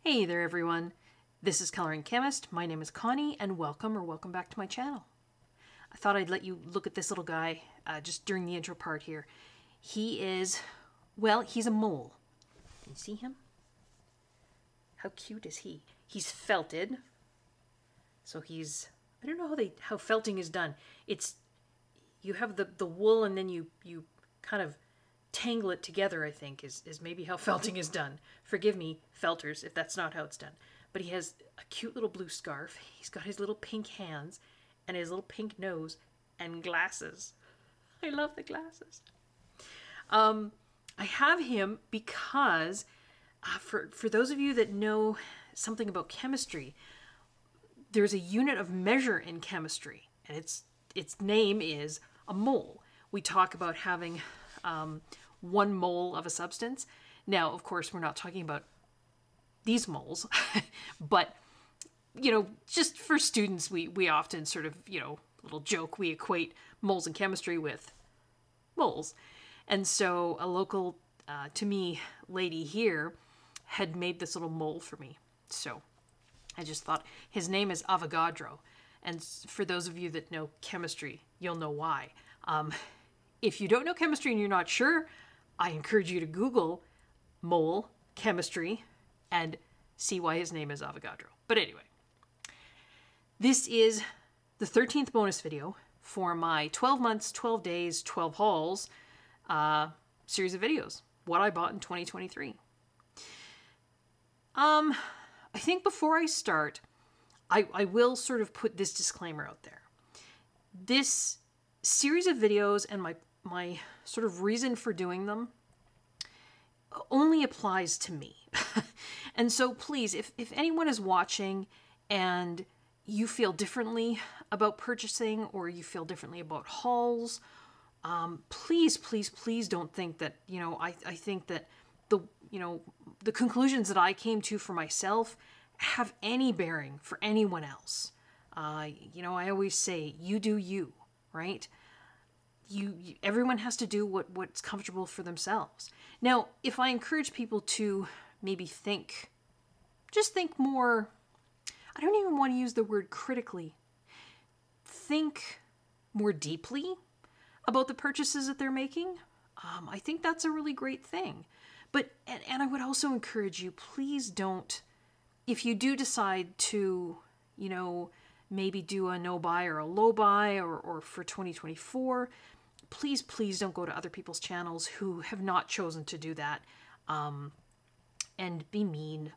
Hey there everyone, this is Coloring Chemist, my name is Connie, and welcome back to my channel. I thought I'd let you look at this little guy just during the intro part here. He is, well, he's a mole. Can you see him? How cute is he? He's felted. So he's, I don't know how felting is done. It's, you have the wool and then you kind of tangle it together, I think, is maybe how felting is done. Forgive me, felters, if that's not how it's done. But he has a cute little blue scarf. He's got his little pink hands and his little pink nose and glasses. I love the glasses. I have him because for those of you that know something about chemistry, there's a unit of measure in chemistry, and its name is a mole. We talk about having 1 mole of a substance. Now, of course, we're not talking about these moles, but, you know, just for students, we often sort of, you know, little joke, we equate moles in chemistry with moles. And so a local, to me, lady here had made this little mole for me. So I just thought his name is Avogadro. And for those of you that know chemistry, you'll know why. If you don't know chemistry and you're not sure, I encourage you to Google mole chemistry and see why his name is Avogadro. But anyway, this is the 13th bonus video for my 12 months, 12 days, 12 hauls series of videos. What I bought in 2023. I think before I start, I will sort of put this disclaimer out there. This series of videos and my sort of reason for doing them only applies to me. And so please, if anyone is watching and you feel differently about purchasing or you feel differently about hauls, please don't think that, you know, I think that the conclusions that I came to for myself have any bearing for anyone else. You know, I always say, you do you, right? Everyone has to do what's comfortable for themselves. Now, if I encourage people to maybe just think more, I don't even want to use the word critically, think more deeply about the purchases that they're making, I think that's a really great thing. But, and I would also encourage you, please don't, if you do decide to, you know, maybe do a no buy or a low buy or for 2024, please don't go to other people's channels who have not chosen to do that and be mean.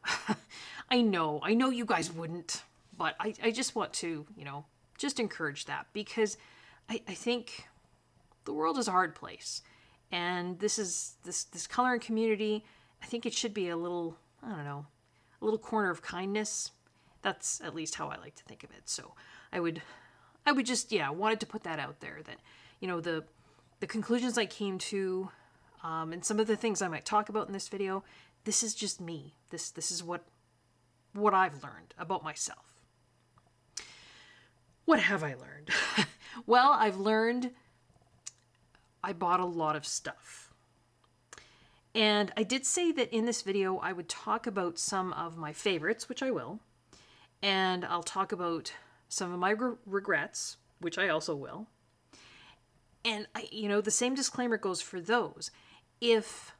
I know you guys wouldn't, but I just want to, you know, just encourage that, because I think the world is a hard place, and this coloring community, I think it should be a little, I don't know, a little corner of kindness. That's at least how I like to think of it. So I would just, yeah, wanted to put that out there, that, you know, the conclusions I came to, and some of the things I might talk about in this video, this is just me. This is what I've learned about myself. What have I learned? Well, I've learned I bought a lot of stuff. And I did say that in this video I would talk about some of my favorites, which I will. And I'll talk about some of my regrets, which I also will. And, you know, the same disclaimer goes for those. If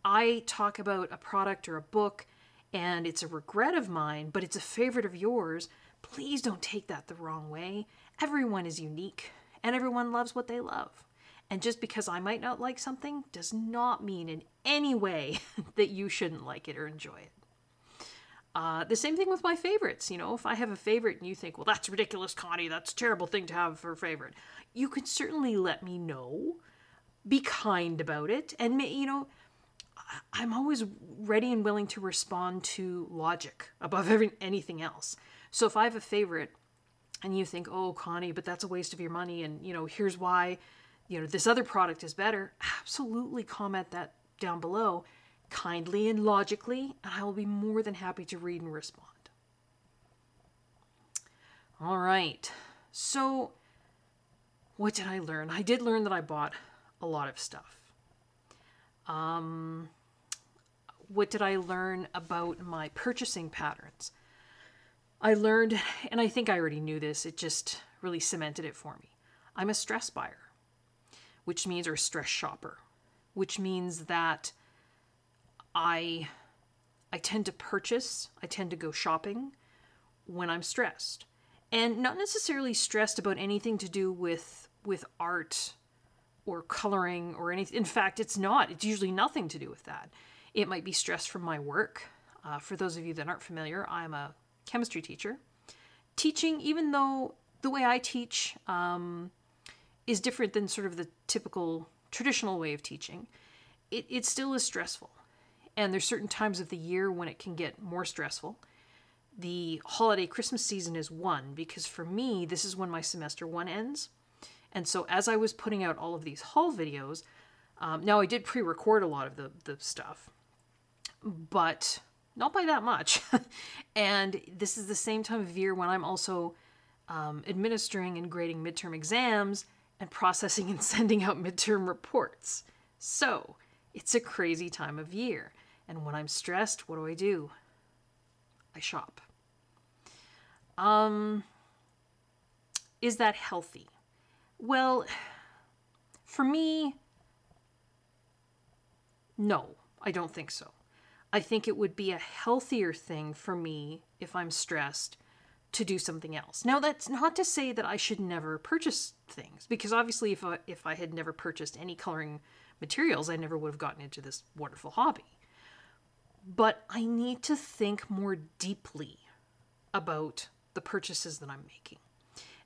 I talk about a product or a book and it's a regret of mine, but it's a favorite of yours, please don't take that the wrong way. Everyone is unique and everyone loves what they love. And just because I might not like something does not mean in any way that you shouldn't like it or enjoy it. The same thing with my favorites. You know, if I have a favorite and you think, well, that's ridiculous, Connie, that's a terrible thing to have for a favorite, you can certainly let me know. Be kind about it. And, you know, I'm always ready and willing to respond to logic above anything else. So if I have a favorite and you think, oh, Connie, but that's a waste of your money, and, you know, here's why, you know, this other product is better, absolutely comment that down below, kindly and logically, and I will be more than happy to read and respond. All right, so what did I learn? I did learn that I bought a lot of stuff. what did I learn about my purchasing patterns? I learned, and I think I already knew this, it just really cemented it for me. I'm a stress buyer, which means, or stress shopper, which means that I tend to purchase, I tend to go shopping when I'm stressed. And not necessarily stressed about anything to do with art or coloring or anything. In fact, it's not. It's usually nothing to do with that. It might be stress from my work. For those of you that aren't familiar, I'm a chemistry teacher. Teaching, even though the way I teach is different than sort of the typical traditional way of teaching, it still is stressful. And there's certain times of the year when it can get more stressful. The holiday Christmas season is one, because for me, this is when my semester one ends. And so as I was putting out all of these haul videos, now I did pre-record a lot of the stuff, but not by that much. And this is the same time of year when I'm also administering and grading midterm exams and processing and sending out midterm reports. So it's a crazy time of year. And when I'm stressed, what do? I shop. Is that healthy? Well, for me, no, I don't think so. I think it would be a healthier thing for me if I'm stressed to do something else. Now, that's not to say that I should never purchase things, because obviously if I had never purchased any coloring materials, I never would have gotten into this wonderful hobby. But I need to think more deeply about the purchases that I'm making.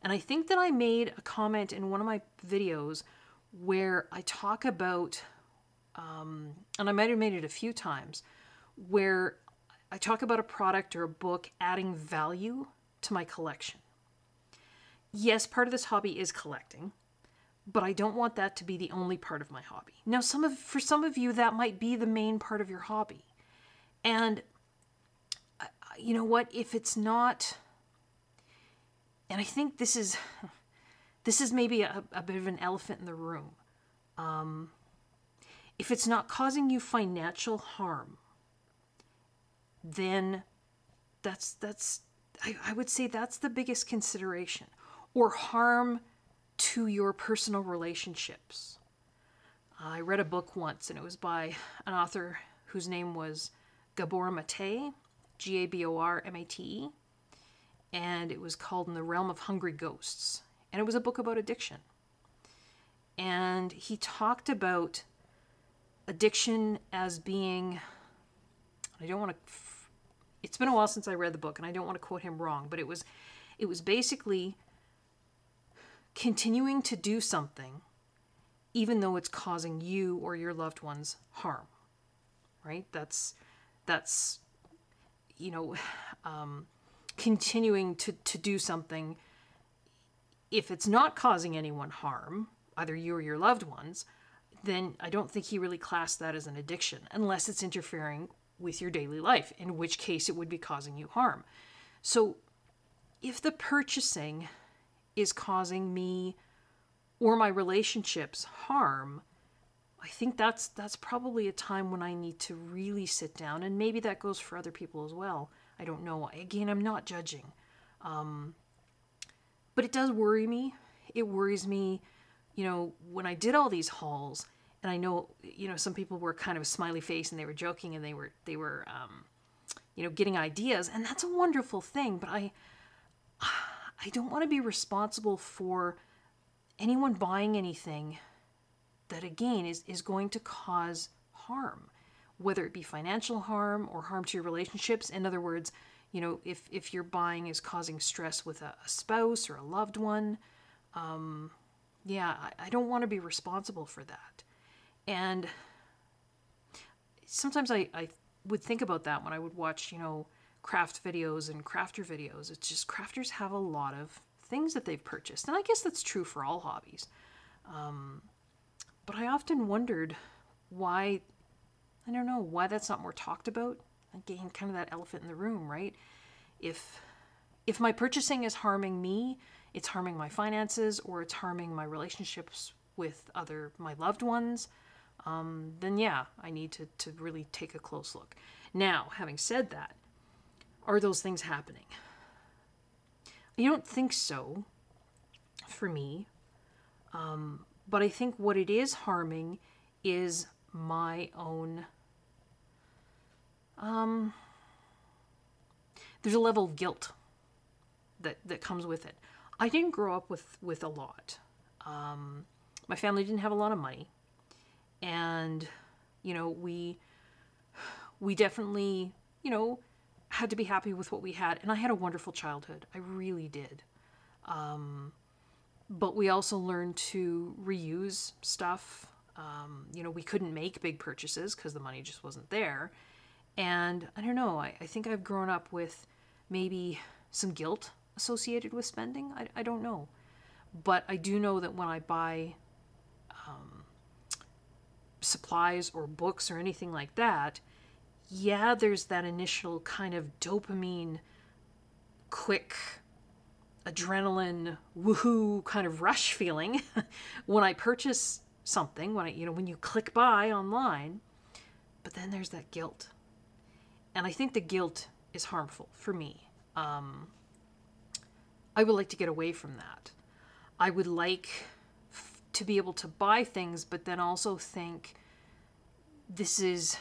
And I think that I made a comment in one of my videos where I talk about, and I might have made it a few times, where I talk about a product or a book adding value to my collection. Yes, part of this hobby is collecting, but I don't want that to be the only part of my hobby. Now, for some of you, that might be the main part of your hobby. And you know what, if it's not, and I think this is maybe a bit of an elephant in the room. If it's not causing you financial harm, then I would say that's the biggest consideration, or harm to your personal relationships. I read a book once, and it was by an author whose name was Gabor Mate, Gabormate, and it was called In the Realm of Hungry Ghosts. And it was a book about addiction. And he talked about addiction as being, it's been a while since I read the book, and I don't want to quote him wrong, but it was basically continuing to do something even though it's causing you or your loved ones harm, right? That's continuing to do something, if it's not causing anyone harm, either you or your loved ones, then I don't think he really classed that as an addiction, unless it's interfering with your daily life, in which case it would be causing you harm. So if the purchasing is causing me or my relationships harm, I think that's probably a time when I need to really sit down, and maybe that goes for other people as well. I don't know. Again, I'm not judging. But it does worry me. It worries me, when I did all these hauls, and I know, some people were kind of a smiley face and they were joking and they were getting ideas, and that's a wonderful thing, but I don't want to be responsible for anyone buying anything that, again, is going to cause harm, whether it be financial harm or harm to your relationships. In other words, if your buying is causing stress with a spouse or a loved one, I don't want to be responsible for that. And sometimes I would think about that when I would watch, craft videos and crafter videos. It's just crafters have a lot of things that they've purchased. And I guess that's true for all hobbies. But I often wondered why that's not more talked about. Again, kind of that elephant in the room, right? If my purchasing is harming me, it's harming my finances, or it's harming my relationships with my loved ones, then yeah, I need to really take a close look. Now, having said that, are those things happening? I don't think so for me. But I think what it is harming is my own. There's a level of guilt that comes with it. I didn't grow up with a lot. My family didn't have a lot of money, and we definitely had to be happy with what we had. And I had a wonderful childhood. I really did. But we also learned to reuse stuff. We couldn't make big purchases because the money just wasn't there. And I don't know, I think I've grown up with maybe some guilt associated with spending. I don't know. But I do know that when I buy supplies or books or anything like that, yeah, there's that initial kind of dopamine, quick, adrenaline, woohoo kind of rush feeling when I purchase something, when you click buy online, but then there's that guilt. And I think the guilt is harmful for me. I would like to get away from that. I would like to be able to buy things, but then also think this is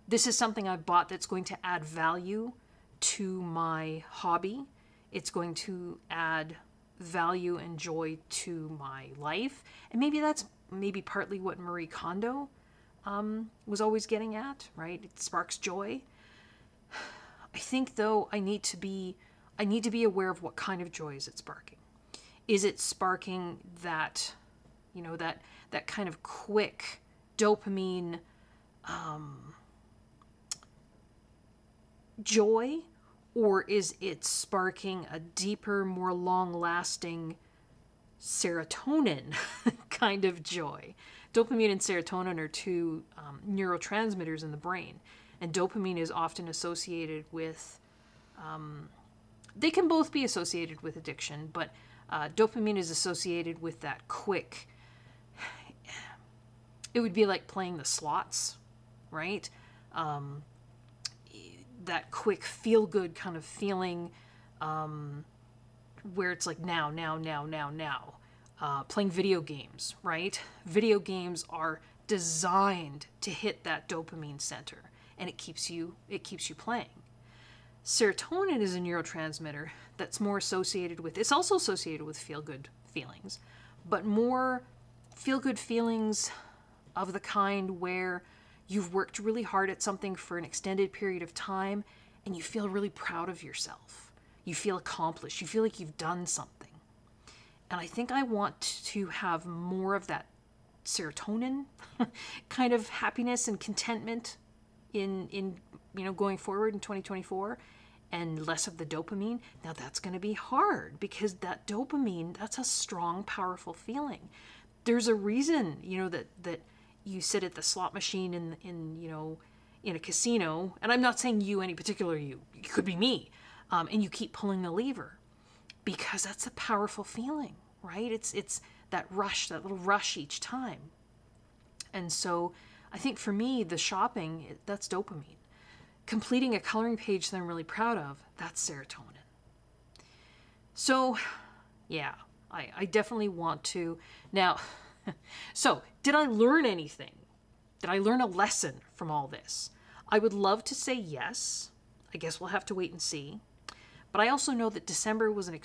something I've bought that's going to add value to my hobby. It's going to add value and joy to my life. And maybe that's partly what Marie Kondo was always getting at, right? It sparks joy. I think though I need to be aware of what kind of joy is it sparking. Is it sparking that, that kind of quick dopamine joy? Or is it sparking a deeper, more long-lasting serotonin kind of joy? Dopamine and serotonin are two neurotransmitters in the brain. And dopamine is often associated with, they can both be associated with addiction, but dopamine is associated with that quick, it would be like playing the slots, right? That quick feel-good kind of feeling where it's like now. Playing video games, right? Video games are designed to hit that dopamine center, and it keeps you playing. Serotonin is a neurotransmitter that's more associated with, it's also associated with feel-good feelings, but more feel-good feelings of the kind where you've worked really hard at something for an extended period of time and you feel really proud of yourself. You feel accomplished. You feel like you've done something. And I think I want to have more of that serotonin kind of happiness and contentment in going forward in 2024, and less of the dopamine. Now that's going to be hard because that dopamine, that's a strong, powerful feeling. There's a reason, that you sit at the slot machine in a casino, and I'm not saying you, any particular you, it could be me, and you keep pulling the lever because that's a powerful feeling, right? It's that rush, that little rush each time. And so I think for me, the shopping, that's dopamine. Completing a coloring page that I'm really proud of, that's serotonin. So yeah, I definitely want to. Now, so did I learn anything? Did I learn a lesson from all this? I would love to say yes. I guess we'll have to wait and see. But I also know that December was an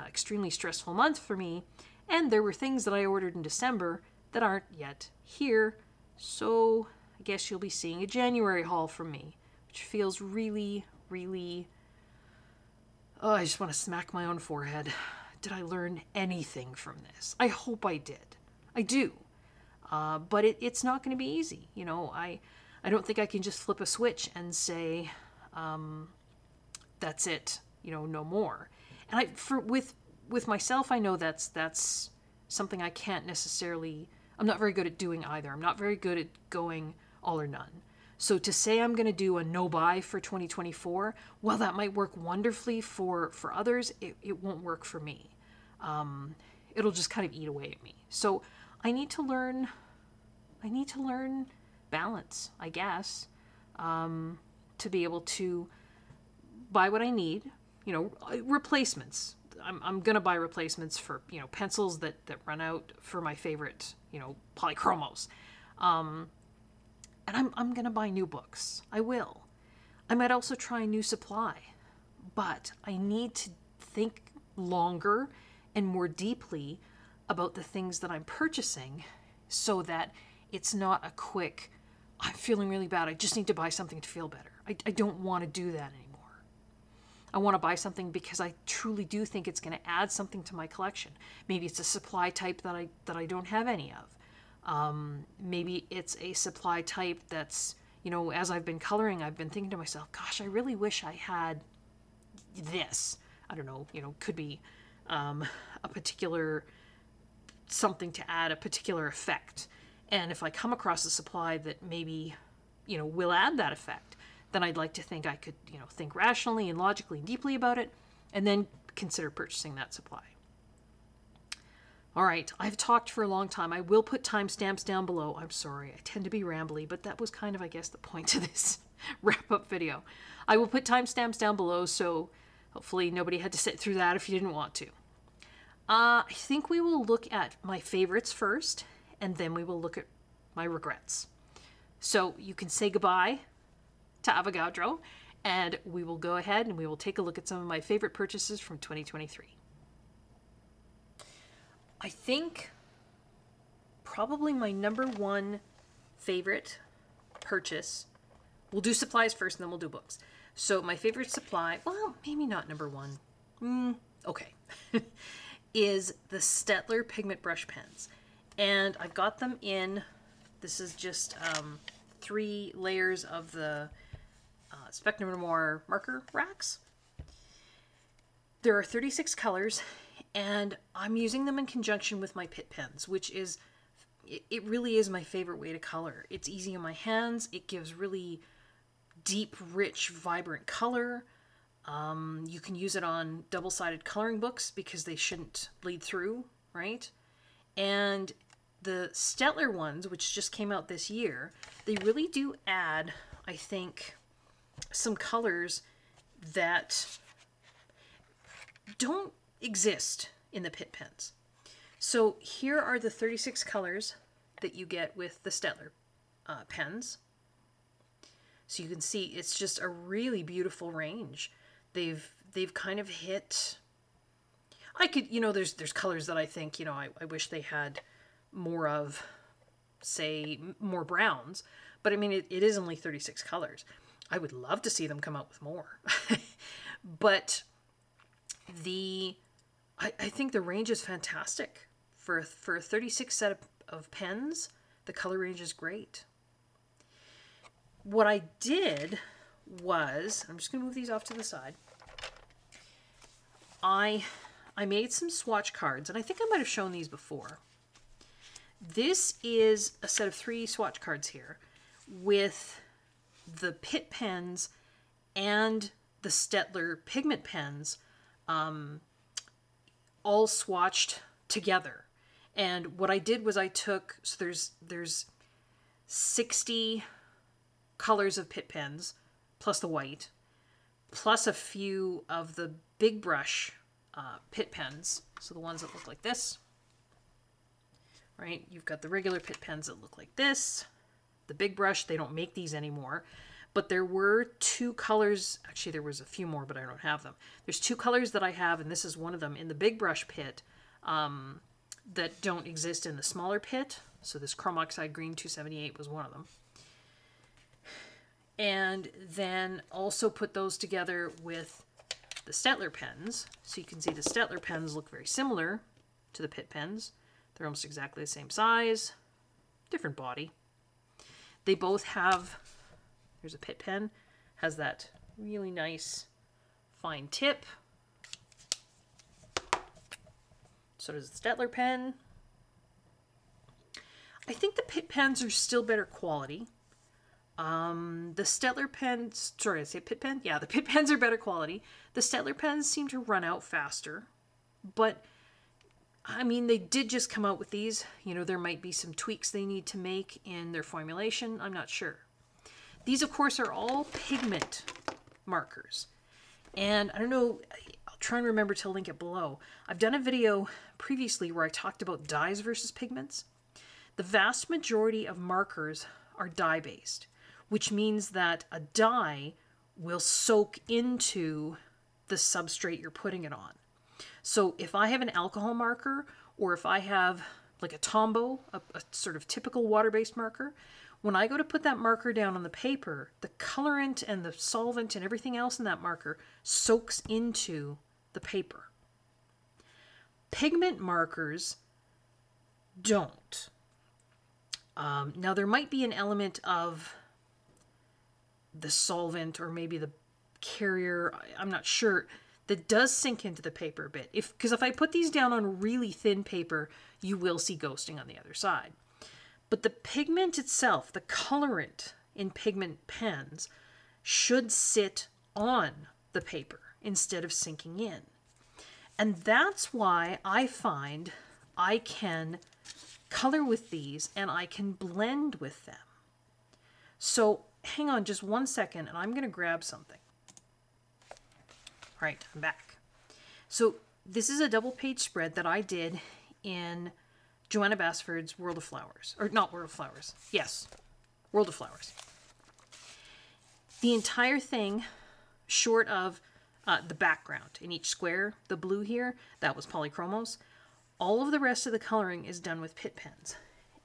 extremely stressful month for me, and there were things that I ordered in December that aren't yet here. So I guess you'll be seeing a January haul from me, which feels really, really... Oh, I just want to smack my own forehead. Did I learn anything from this? I hope I did. I do. But it's not going to be easy. I don't think I can just flip a switch and say, that's it, no more. And with myself, I know that's something I can't necessarily, I'm not very good at doing either. I'm not very good at going all or none. So to say I'm going to do a no buy for 2024, well, that might work wonderfully for others. It won't work for me. It'll just kind of eat away at me. So I need to learn I need to learn balance, I guess, to be able to buy what I need, replacements. I'm going to buy replacements for, pencils that run out, for my favorite, polychromos. And I'm going to buy new books. I will. I might also try new supply, but I need to think longer and more deeply about the things that I'm purchasing so that it's not a quick, I'm feeling really bad, I just need to buy something to feel better. I don't want to do that anymore. I want to buy something because I truly do think it's going to add something to my collection. Maybe it's a supply type that I don't have any of. Maybe it's a supply type that's, as I've been coloring, I've been thinking to myself, gosh, I really wish I had this. I don't know, could be a particular something to add a particular effect. And if I come across a supply that maybe, will add that effect, then I'd like to think I could, think rationally and logically and deeply about it, and then consider purchasing that supply. All right, I've talked for a long time. I will put timestamps down below. I'm sorry, I tend to be rambly, but that was kind of, I guess, the point of this wrap-up video. I will put timestamps down below, so hopefully nobody had to sit through that if you didn't want to. I think we will look at my favorites first, and then we will look at my regrets. So you can say goodbye to Avogadro, and we will go ahead and we will take a look at some of my favorite purchases from 2023. I think probably my number one favorite purchase, we'll do supplies first and then we'll do books. So my favorite supply, well, maybe not number one, okay, is the Staedtler pigment brush pens. And I've got them in, this is just 3 layers of the Spectrum Noir marker racks. There are 36 colors, and I'm using them in conjunction with my Pitt pens, which is, it really is my favorite way to color. It's easy in my hands, it gives really deep, rich, vibrant color. You can use it on double-sided coloring books because they shouldn't bleed through, right? And the Staedtler ones, which just came out this year, they really do add, I think, some colors that don't exist in the Pitt pens. So here are the 36 colors that you get with the Staedtler pens. So you can see it's just a really beautiful range. They've kind of hit, I could, there's colors that I think, I wish they had more of, say, more browns, but I mean, it is only 36 colors. I would love to see them come out with more. But I think the range is fantastic. For a 36 set of pens, the color range is great. What I did was, I'm just going to move these off to the side. I made some swatch cards, and I think I might have shown these before. This is a set of 3 swatch cards here with the Pitt pens and the Staedtler pigment pens all swatched together. And what I did was I took, so there's 60 colors of Pitt pens, plus the white, plus a few of the big brush Pitt pens, so the ones that look like this, right? You've got the regular Pitt pens that look like this. The big brush, they don't make these anymore. But there were 2 colors, actually there was a few more, but I don't have them. There's 2 colors that I have, and this is one of them, in the big brush Pitt that don't exist in the smaller Pitt. So this Chrome Oxide Green 278 was one of them. And then also put those together with the Staedtler pens. So you can see the Staedtler pens look very similar to the Pitt pens. They're almost exactly the same size, different body. They both have, here's a Pitt pen, has that really nice fine tip. So does the Staedtler pen. I think the Pitt pens are still better quality. The Staedtler pens, sorry, I say Pitt pen? Yeah, the Pitt pens are better quality. The Staedtler pens seem to run out faster, but I mean, they did just come out with these. You know, there might be some tweaks they need to make in their formulation. I'm not sure. These, of course, are all pigment markers. And I don't know, I'll try and remember to link it below. I've done a video previously where I talked about dyes versus pigments. The vast majority of markers are dye-based, which means that a dye will soak into the substrate you're putting it on. So if I have an alcohol marker, or if I have like a Tombow, a sort of typical water-based marker, when I go to put that marker down on the paper, the colorant and the solvent and everything else in that marker soaks into the paper. Pigment markers don't. Now there might be an element of the solvent or maybe the carrier, I'm not sure, that does sink into the paper a bit. Because if I put these down on really thin paper, you will see ghosting on the other side. But the pigment itself, the colorant in pigment pens, should sit on the paper instead of sinking in. And that's why I find I can color with these and I can blend with them. So hang on just one second and I'm going to grab something. All right, I'm back. So this is a double page spread that I did in Joanna Basford's World of Flowers. Or not World of Flowers. Yes, World of Flowers. The entire thing, short of the background in each square, the blue here, that was polychromos. All of the rest of the coloring is done with Pitt pens.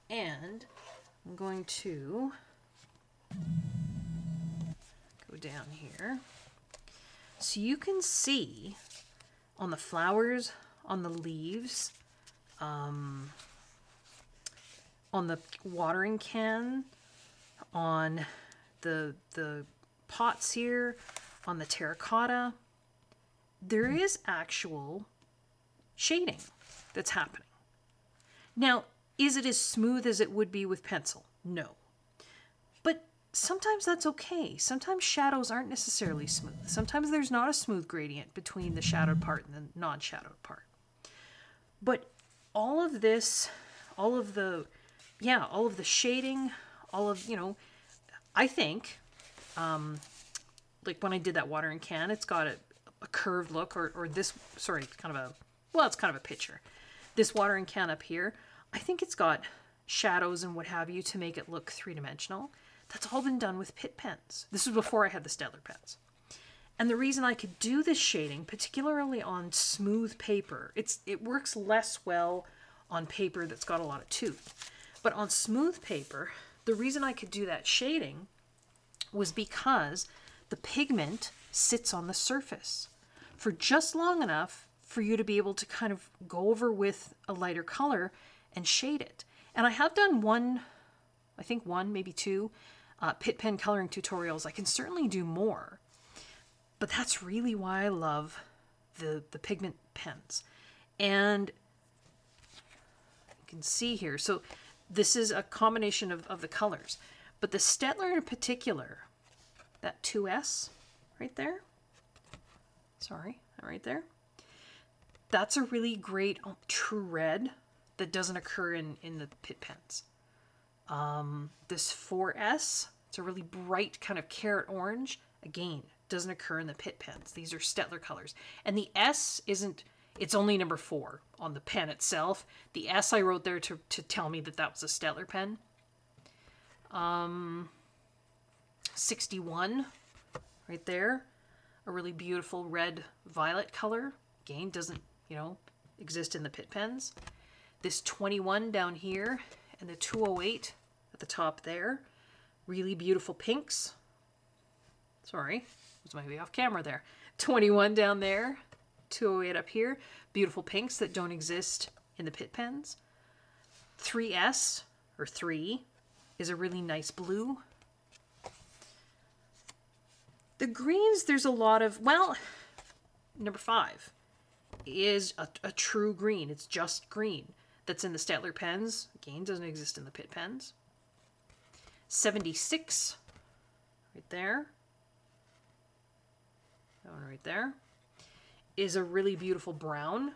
And I'm going to go down here. So you can see on the flowers, on the leaves, on the watering can, on the pots here, on the terracotta, there is actual shading that's happening. Now, is it as smooth as it would be with pencil? No. But sometimes that's okay. Sometimes shadows aren't necessarily smooth. Sometimes there's not a smooth gradient between the shadowed part and the non-shadowed part. But all of this, all of the shading, all of, I think, like when I did that watering can, it's got a curved look, or this, sorry, kind of a, well, it's kind of a picture. This watering can up here, I think it's got shadows and what have you to make it look three-dimensional. That's all been done with Pitt pens. This was before I had the Staedtler pens. And the reason I could do this shading, particularly on smooth paper, it works less well on paper that's got a lot of tooth. But on smooth paper, the reason I could do that shading was because the pigment sits on the surface for just long enough for you to be able to kind of go over with a lighter color and shade it. And I have done one, maybe two Pitt pen coloring tutorials. I can certainly do more. But that's really why I love the pigment pens. And you can see here, so this is a combination of the colors. But the Staedtler in particular, that 2S right there, sorry, right there, that's a really great true red that doesn't occur in the Pitt pens. This 4S, it's a really bright kind of carrot orange, again, doesn't occur in the Pitt pens. These are Staedtler colors. And the S isn't, it's only number 4 on the pen itself. The S I wrote there to tell me that that was a Staedtler pen. 61 right there, a really beautiful red violet color. Again, doesn't, exist in the Pitt pens. This 21 down here and the 208 at the top there, really beautiful pinks. Sorry, was maybe off camera there. 21 down there, 208 up here, beautiful pinks that don't exist in the Pitt pens. 3S, or 3, is a really nice blue. The greens, there's a lot of, well, number 5 is a true green. It's just green. That's in the Staedtler pens. Again, doesn't exist in the Pitt pens. 76, right there. That one right there is a really beautiful brown.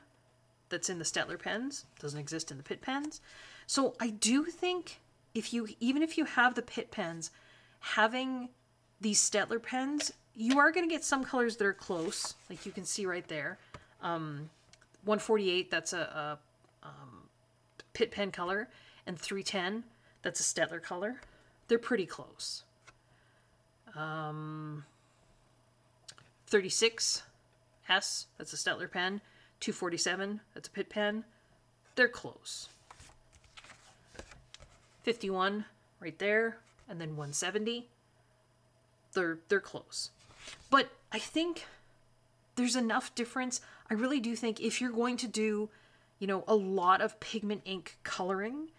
that's in the Staedtler pens. Doesn't exist in the Pitt pens. So I do think even if you have the Pitt pens, having these Staedtler pens, you are going to get some colors that are close, like you can see right there. 148, that's a Pitt pen color, and 310, that's a Staedtler color. They're pretty close. 36S, that's a Staedtler pen. 247, that's a Pitt pen. They're close. 51, right there, and then 170. They're close. But I think there's enough difference. I really do think if you're going to do, you know, a lot of pigment ink coloring,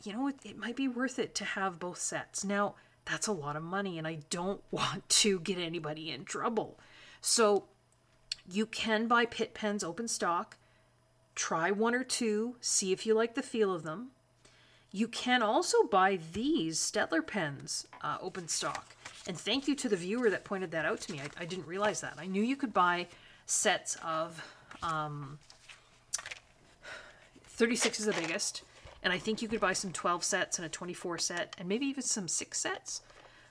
you know, it might be worth it to have both sets. Now, that's a lot of money, and I don't want to get anybody in trouble. So you can buy Pitt pens open stock. Try one or two, see if you like the feel of them. You can also buy these Staedtler pens open stock. And thank you to the viewer that pointed that out to me. I didn't realize that. I knew you could buy sets of 36 is the biggest. And I think you could buy some 12 sets and a 24 set and maybe even some 6 sets.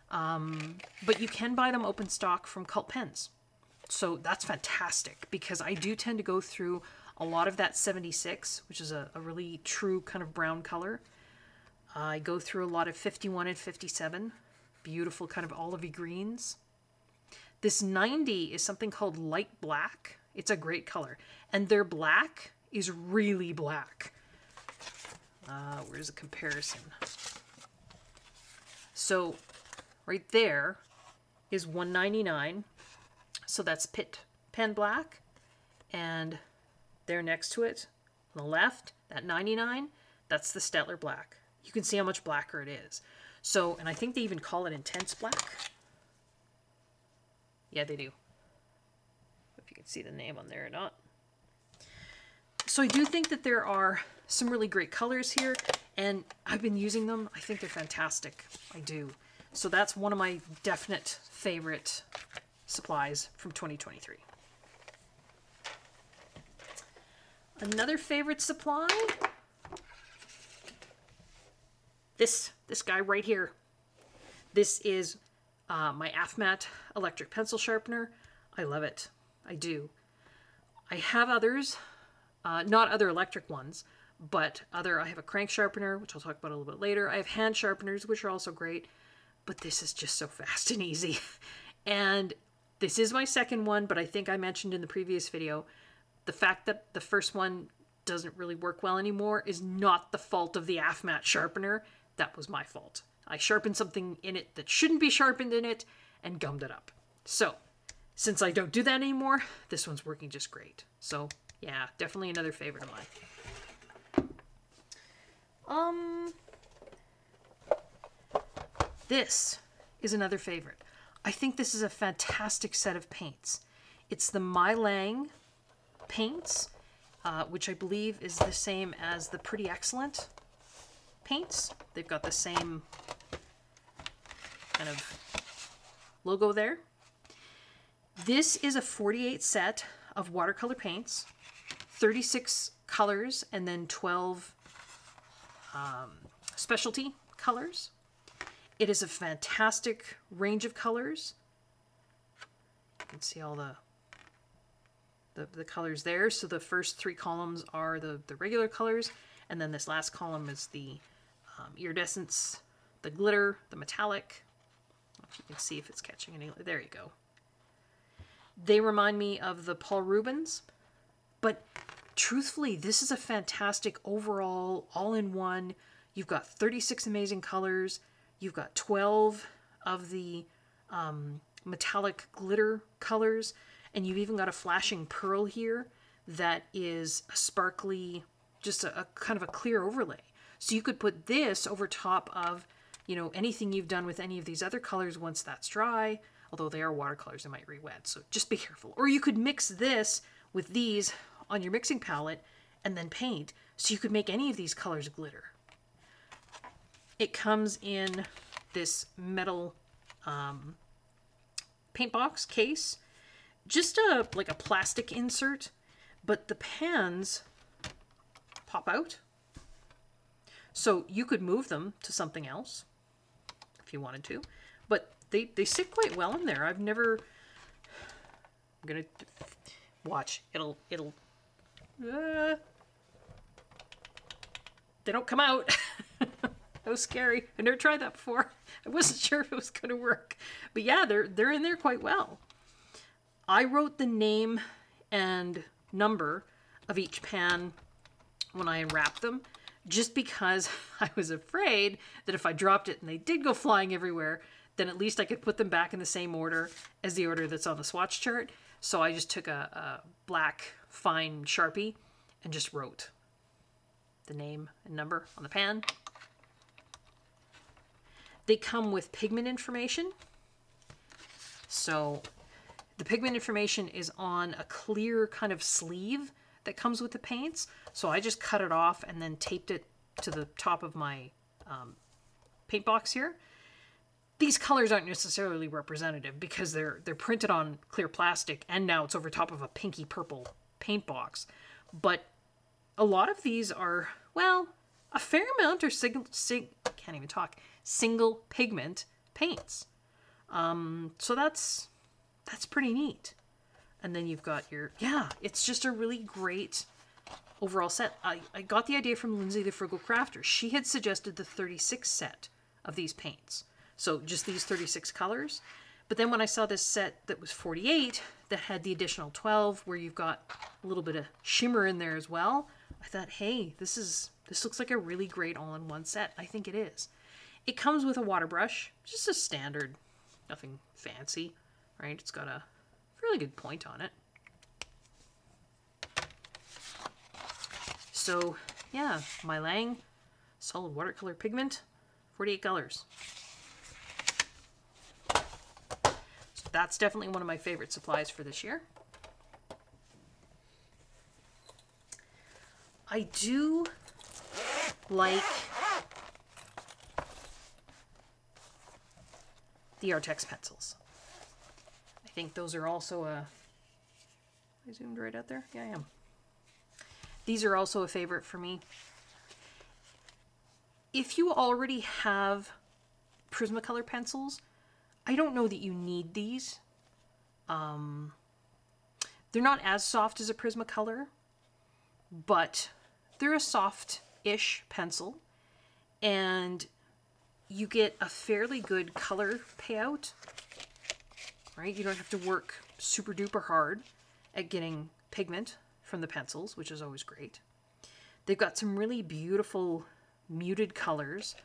But you can buy them open stock from Cult Pens. So that's fantastic because I do tend to go through a lot of that 76, which is a really true kind of brown color. I go through a lot of 51 and 57, beautiful kind of olivey greens. This 90 is something called light black. It's a great color. And their black is really black. Where's the comparison? So right there is 199. So that's Pitt pen black. And there next to it, on the left, that 99, that's the Staedtler black. You can see how much blacker it is. So, and I think they even call it intense black. Yeah, they do. If you can see the name on there or not. So I do think that there are some really great colors here, and I've been using them. I think they're fantastic. I do. So that's one of my definite favorite supplies from 2023. Another favorite supply, this guy right here. This is my AFMAT electric pencil sharpener. I love it. I do. I have others, not other electric ones, but I have a crank sharpener, which I'll talk about a little bit later. I have hand sharpeners, which are also great, but this is just so fast and easy. And this is my second one, but I think I mentioned in the previous video, the fact that the first one doesn't really work well anymore is not the fault of the AFMAT sharpener. That was my fault. I sharpened something in it that shouldn't be sharpened in it and gummed it up. So, since I don't do that anymore, this one's working just great. So, yeah, definitely another favorite of mine. This is another favorite. I think this is a fantastic set of paints. It's the Mylang paints, which I believe is the same as the Pretty Excellent paints. They've got the same kind of logo there. This is a 48 set of watercolor paints, 36 colors, and then 12 specialty colors. It is a fantastic range of colors. You can see all the colors there. So the first 3 columns are the regular colors, and then this last column is the iridescence, the glitter, the metallic. I don't know if you can see if it's catching any. There you go. They remind me of the Paul Rubens, but truthfully, this is a fantastic overall, all-in-one. You've got 36 amazing colors. You've got 12 of the metallic glitter colors, and you've even got a flashing pearl here that is a sparkly, just a kind of a clear overlay. So you could put this over top of, you know, anything you've done with any of these other colors once that's dry, although they are watercolors, they might re-wet, so just be careful. Or you could mix this with these on your mixing palette and then paint, so you could make any of these colors glitter. It comes in this metal paint box case, just like a plastic insert, but the pens pop out. So you could move them to something else if you wanted to, but they sit quite well in there. I'm gonna watch. It'll they don't come out. That was scary. I never tried that before. I wasn't sure if it was going to work. But yeah, they're in there quite well. I wrote the name and number of each pan when I unwrapped them, just because I was afraid that if I dropped it and they did go flying everywhere, then at least I could put them back in the same order as the order that's on the swatch chart. So I just took a black fine Sharpie and just wrote the name and number on the pan. They come with pigment information. So the pigment information is on a clear kind of sleeve that comes with the paints. So I just cut it off and then taped it to the top of my paint box here. These colors aren't necessarily representative because they're printed on clear plastic and now it's over top of a pinky purple paint box. But a lot of these are, well, a fair amount are single pigment paints. So that's pretty neat. And then you've got your, yeah, it's just a really great overall set. I got the idea from Lindsay the Frugal Crafter. She had suggested the 36 set of these paints. So just these 36 colors. But then when I saw this set that was 48, that had the additional 12, where you've got a little bit of shimmer in there as well, I thought, hey, this looks like a really great all-in-one set. I think it is. It comes with a water brush, just a standard, nothing fancy, right? It's got a really good point on it. So yeah, My Lang solid watercolor pigment, 48 colors. So that's definitely one of my favorite supplies for this year. I do like the Artex pencils. I think those are also a... I zoomed right out there? Yeah, I am. These are also a favorite for me. If you already have Prismacolor pencils, I don't know that you need these. They're not as soft as a Prismacolor, but they're a soft-ish pencil, and you get a fairly good color payout, right? You don't have to work super duper hard at getting pigment from the pencils, which is always great. They've got some really beautiful muted colors.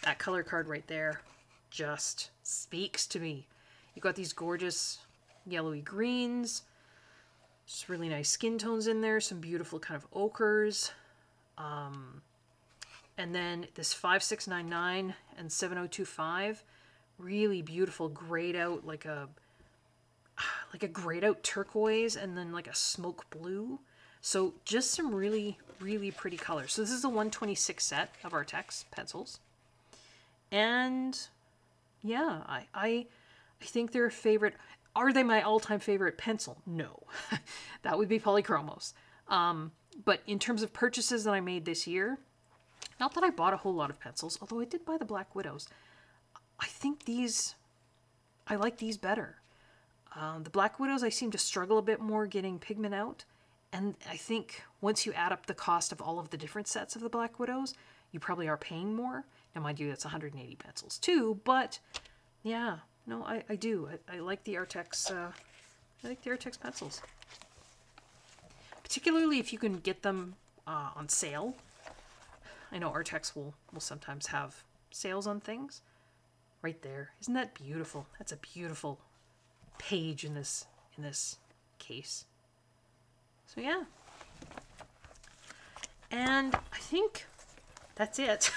That color card right there just speaks to me. You've got these gorgeous yellowy greens, just really nice skin tones in there, some beautiful kind of ochres. And then this 5699 and 7025, really beautiful grayed out, like a grayed out turquoise and then like a smoke blue. So just some really, really pretty colors. So this is a 126 set of Artex pencils. And yeah, I think they're a favorite. Are they my all-time favorite pencil? No. That would be Polychromos. But in terms of purchases that I made this year, not that I bought a whole lot of pencils, although I did buy the Black Widows. I think I like these better. The Black Widows, I seem to struggle a bit more getting pigment out. And I think once you add up the cost of all of the different sets of the Black Widows, you probably are paying more. Now, mind you, that's 180 pencils too, but yeah, no, I do. I like the Artex, I like the Artex pencils. Particularly if you can get them on sale. I know Artex will sometimes have sales on things. Right there. Isn't that beautiful? That's a beautiful page in this case. So yeah. And I think that's it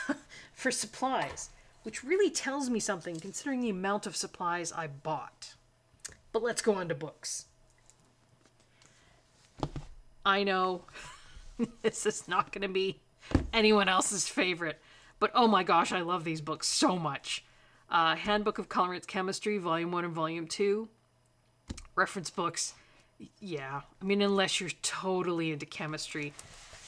for supplies, which really tells me something considering the amount of supplies I bought. But let's go on to books. I know this is not going to be anyone else's favorite, but oh my gosh, I love these books so much. Handbook of Colorants Chemistry, Volume 1 and Volume 2. Reference books. Yeah, I mean, unless you're totally into chemistry,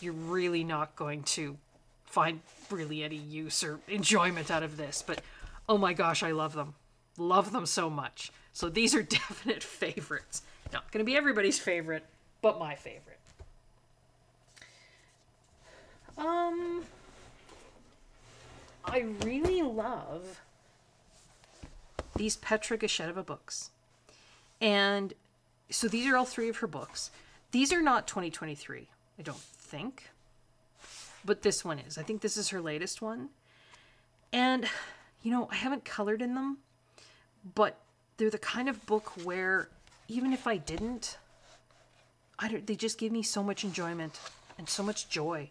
you're really not going to find really any use or enjoyment out of this. But oh my gosh, I love them. Love them so much. So these are definite favorites. Not going to be everybody's favorite, but my favorite. I really love these Petra Gasheva books. And so these are all three of her books. These are not 2023, I don't think. But this one is. I think this is her latest one. And, you know, I haven't colored in them, but they're the kind of book where even if I didn't, they just give me so much enjoyment and so much joy.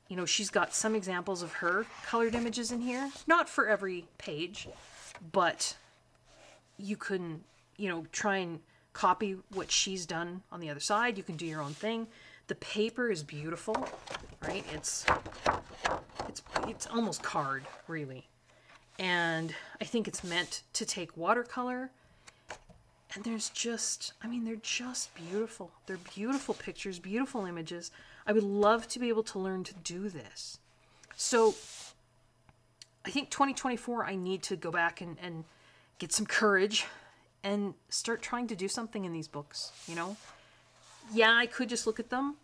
You know, she's got some examples of her colored images in here. Not for every page, but you can, you know, try and copy what she's done on the other side. You can do your own thing. The paper is beautiful, right? It's almost card, really. And I think it's meant to take watercolor. And there's just, I mean, they're just beautiful. They're beautiful pictures, beautiful images. I would love to be able to learn to do this. So I think 2024, I need to go back and get some courage and start trying to do something in these books, you know? Yeah, I could just look at them,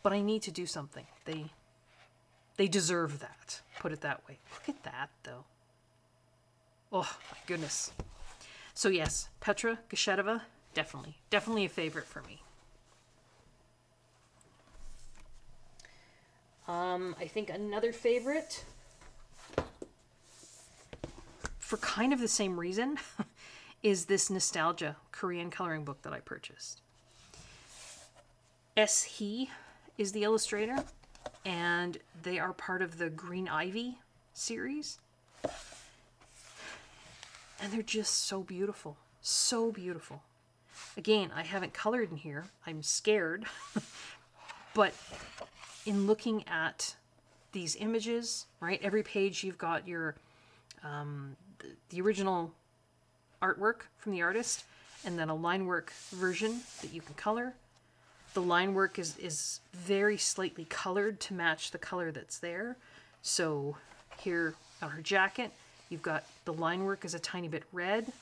but I need to do something. They deserve that, put it that way. Look at that, though. Oh, my goodness. So yes, Petra Gasheva, definitely a favorite for me. I think another favorite, for kind of the same reason, is this Nostalgia Korean coloring book that I purchased. S. He is the illustrator, and they are part of the Green Ivy series. And they're just so beautiful. So beautiful. Again, I haven't colored in here. I'm scared. But in looking at these images, right? Every page you've got your the original artwork from the artist, and then a line work version that you can color. The line work is very slightly colored to match the color that's there. So here on her jacket, you've got the line work is a tiny bit red.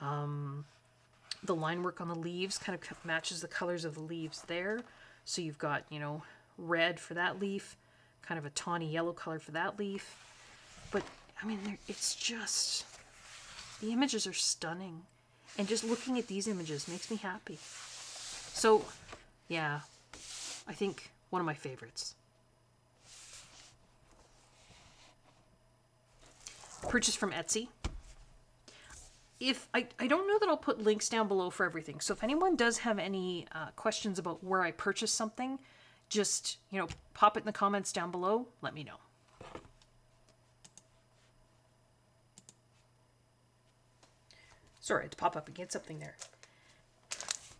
The line work on the leaves kind of matches the colors of the leaves there. So you've got, you know, red for that leaf, kind of a tawny yellow color for that leaf. But, I mean, it's just, the images are stunning. And just looking at these images makes me happy. So, yeah, I think one of my favorites. Purchased from Etsy. If I don't know that I'll put links down below for everything. So if anyone does have any questions about where I purchased something, just, you know, pop it in the comments down below. Let me know. Sorry, to pop up against something there.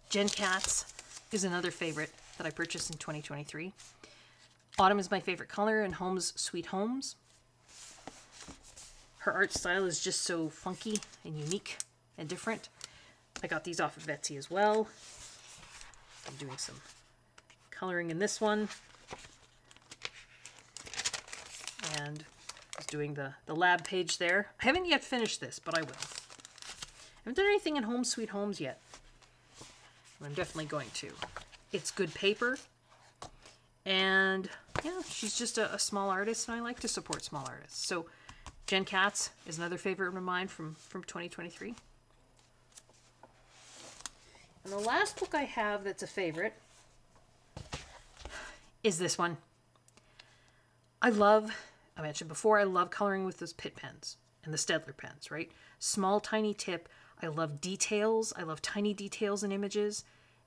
Jen Katz is another favorite that I purchased in 2023. Autumn is my favorite color, and Home's Sweet Homes. Her art style is just so funky and unique and different. I got these off of Etsy as well. I'm doing some coloring in this one. And I was doing the lab page there. I haven't yet finished this, but I will. I haven't done anything in Home Sweet Homes yet. I'm definitely going to. It's good paper. And yeah, she's just a small artist, and I like to support small artists. So Jen Katz is another favorite of mine from 2023. And the last book I have that's a favorite is this one. I mentioned before, I love coloring with those Pitt pens and the Staedtler pens, right? Small, tiny tip. I love details. I love tiny details in images.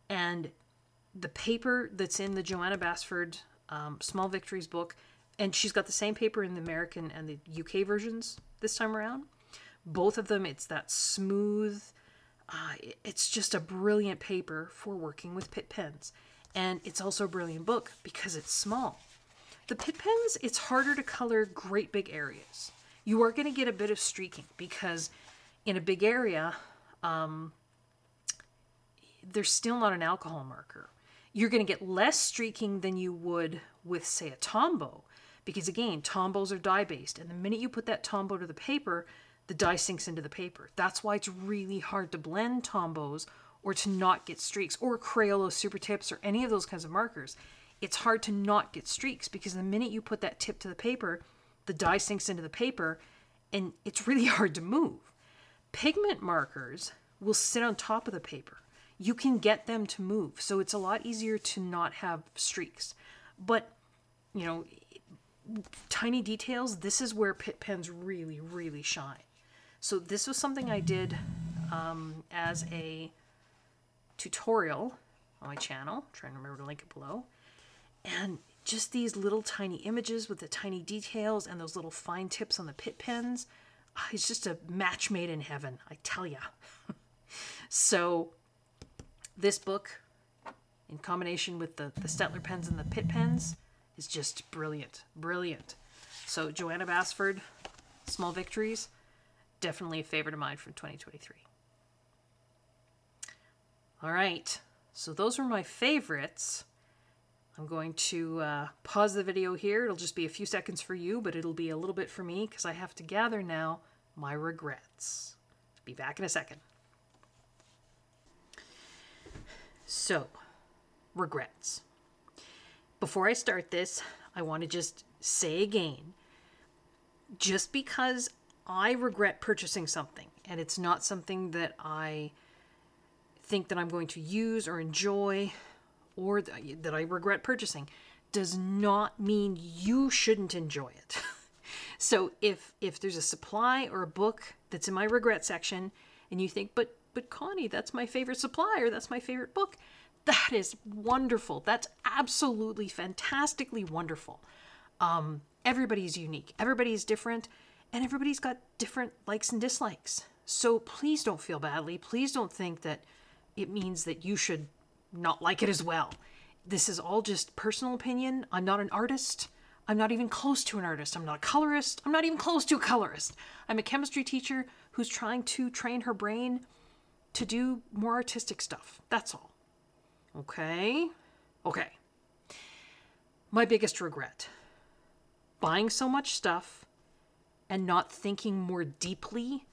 And the paper that's in the Joanna Basford Small Victories book, and she's got the same paper in the American and the UK versions this time around. Both of them, it's that smooth, it's just a brilliant paper for working with Pitt pens. And it's also a brilliant book because it's small. The Pitt pens, it's harder to color great big areas. You are going to get a bit of streaking because in a big area, they're still not an alcohol marker. You're going to get less streaking than you would with, say, a Tombow. Because again, Tombows are dye-based. And the minute you put that Tombow to the paper, the dye sinks into the paper. That's why it's really hard to blend Tombows or to not get streaks. Or Crayola Super Tips or any of those kinds of markers. It's hard to not get streaks because the minute you put that tip to the paper, the dye sinks into the paper and it's really hard to move. Pigment markers will sit on top of the paper. You can get them to move, so it's a lot easier to not have streaks. But, you know, tiny details, this is where Pitt pens really, really shine. So this was something I did as a tutorial on my channel. I'm trying to remember to link it below. And just these little tiny images with the tiny details and those little fine tips on the Pitt pens. It's just a match made in heaven, I tell ya. So this book, in combination with the Staedtler pens and the Pitt pens, is just brilliant, brilliant. So Joanna Basford, Small Victories, definitely a favorite of mine from 2023. All right, so those were my favorites. I'm going to pause the video here. It'll just be a few seconds for you, but it'll be a little bit for me because I have to gather now my regrets. Be back in a second. So, regrets. Before I start this, I want to just say again, just because I regret purchasing something and it's not something that I think that I'm going to use or enjoy or that I regret purchasing, does not mean you shouldn't enjoy it. So if there's a supply or a book that's in my regret section and you think, but Connie, that's my favorite supply or that's my favorite book, that is wonderful. That's absolutely fantastically wonderful. Everybody's unique. Everybody's different. And everybody's got different likes and dislikes. So please don't feel badly. Please don't think that it means that you should not like it as well. This is all just personal opinion. I'm not an artist. I'm not even close to an artist. I'm not a colorist. I'm not even close to a colorist. I'm a chemistry teacher who's trying to train her brain to do more artistic stuff. That's all. Okay? Okay. My biggest regret. Buying so much stuff and not thinking more deeply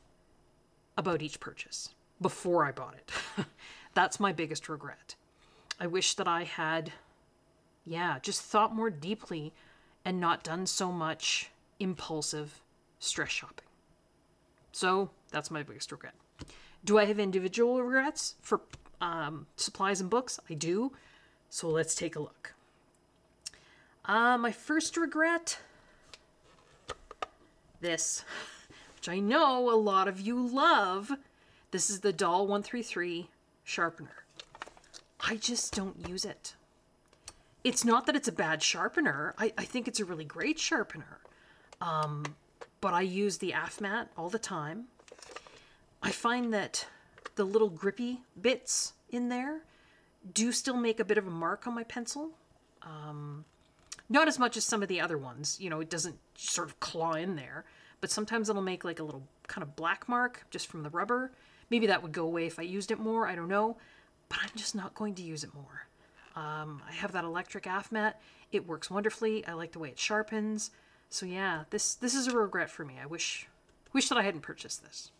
about each purchase before I bought it. That's my biggest regret. I wish that I had, just thought more deeply and not done so much impulsive stress shopping. So that's my biggest regret. Do I have individual regrets for supplies and books? I do. So let's take a look. My first regret, this, which I know a lot of you love. This is the Doll 133 sharpener. I just don't use it. It's not that it's a bad sharpener. I think it's a really great sharpener. But I use the AFMAT all the time. I find that the little grippy bits in there do still make a bit of a mark on my pencil. Not as much as some of the other ones. You know, it doesn't sort of claw in there. But sometimes it'll make like a little kind of black mark just from the rubber. Maybe that would go away if I used it more. I don't know. But I'm just not going to use it more. I have that electric AFMAT. It works wonderfully. I like the way it sharpens. So yeah, this is a regret for me. I wish that I hadn't purchased this.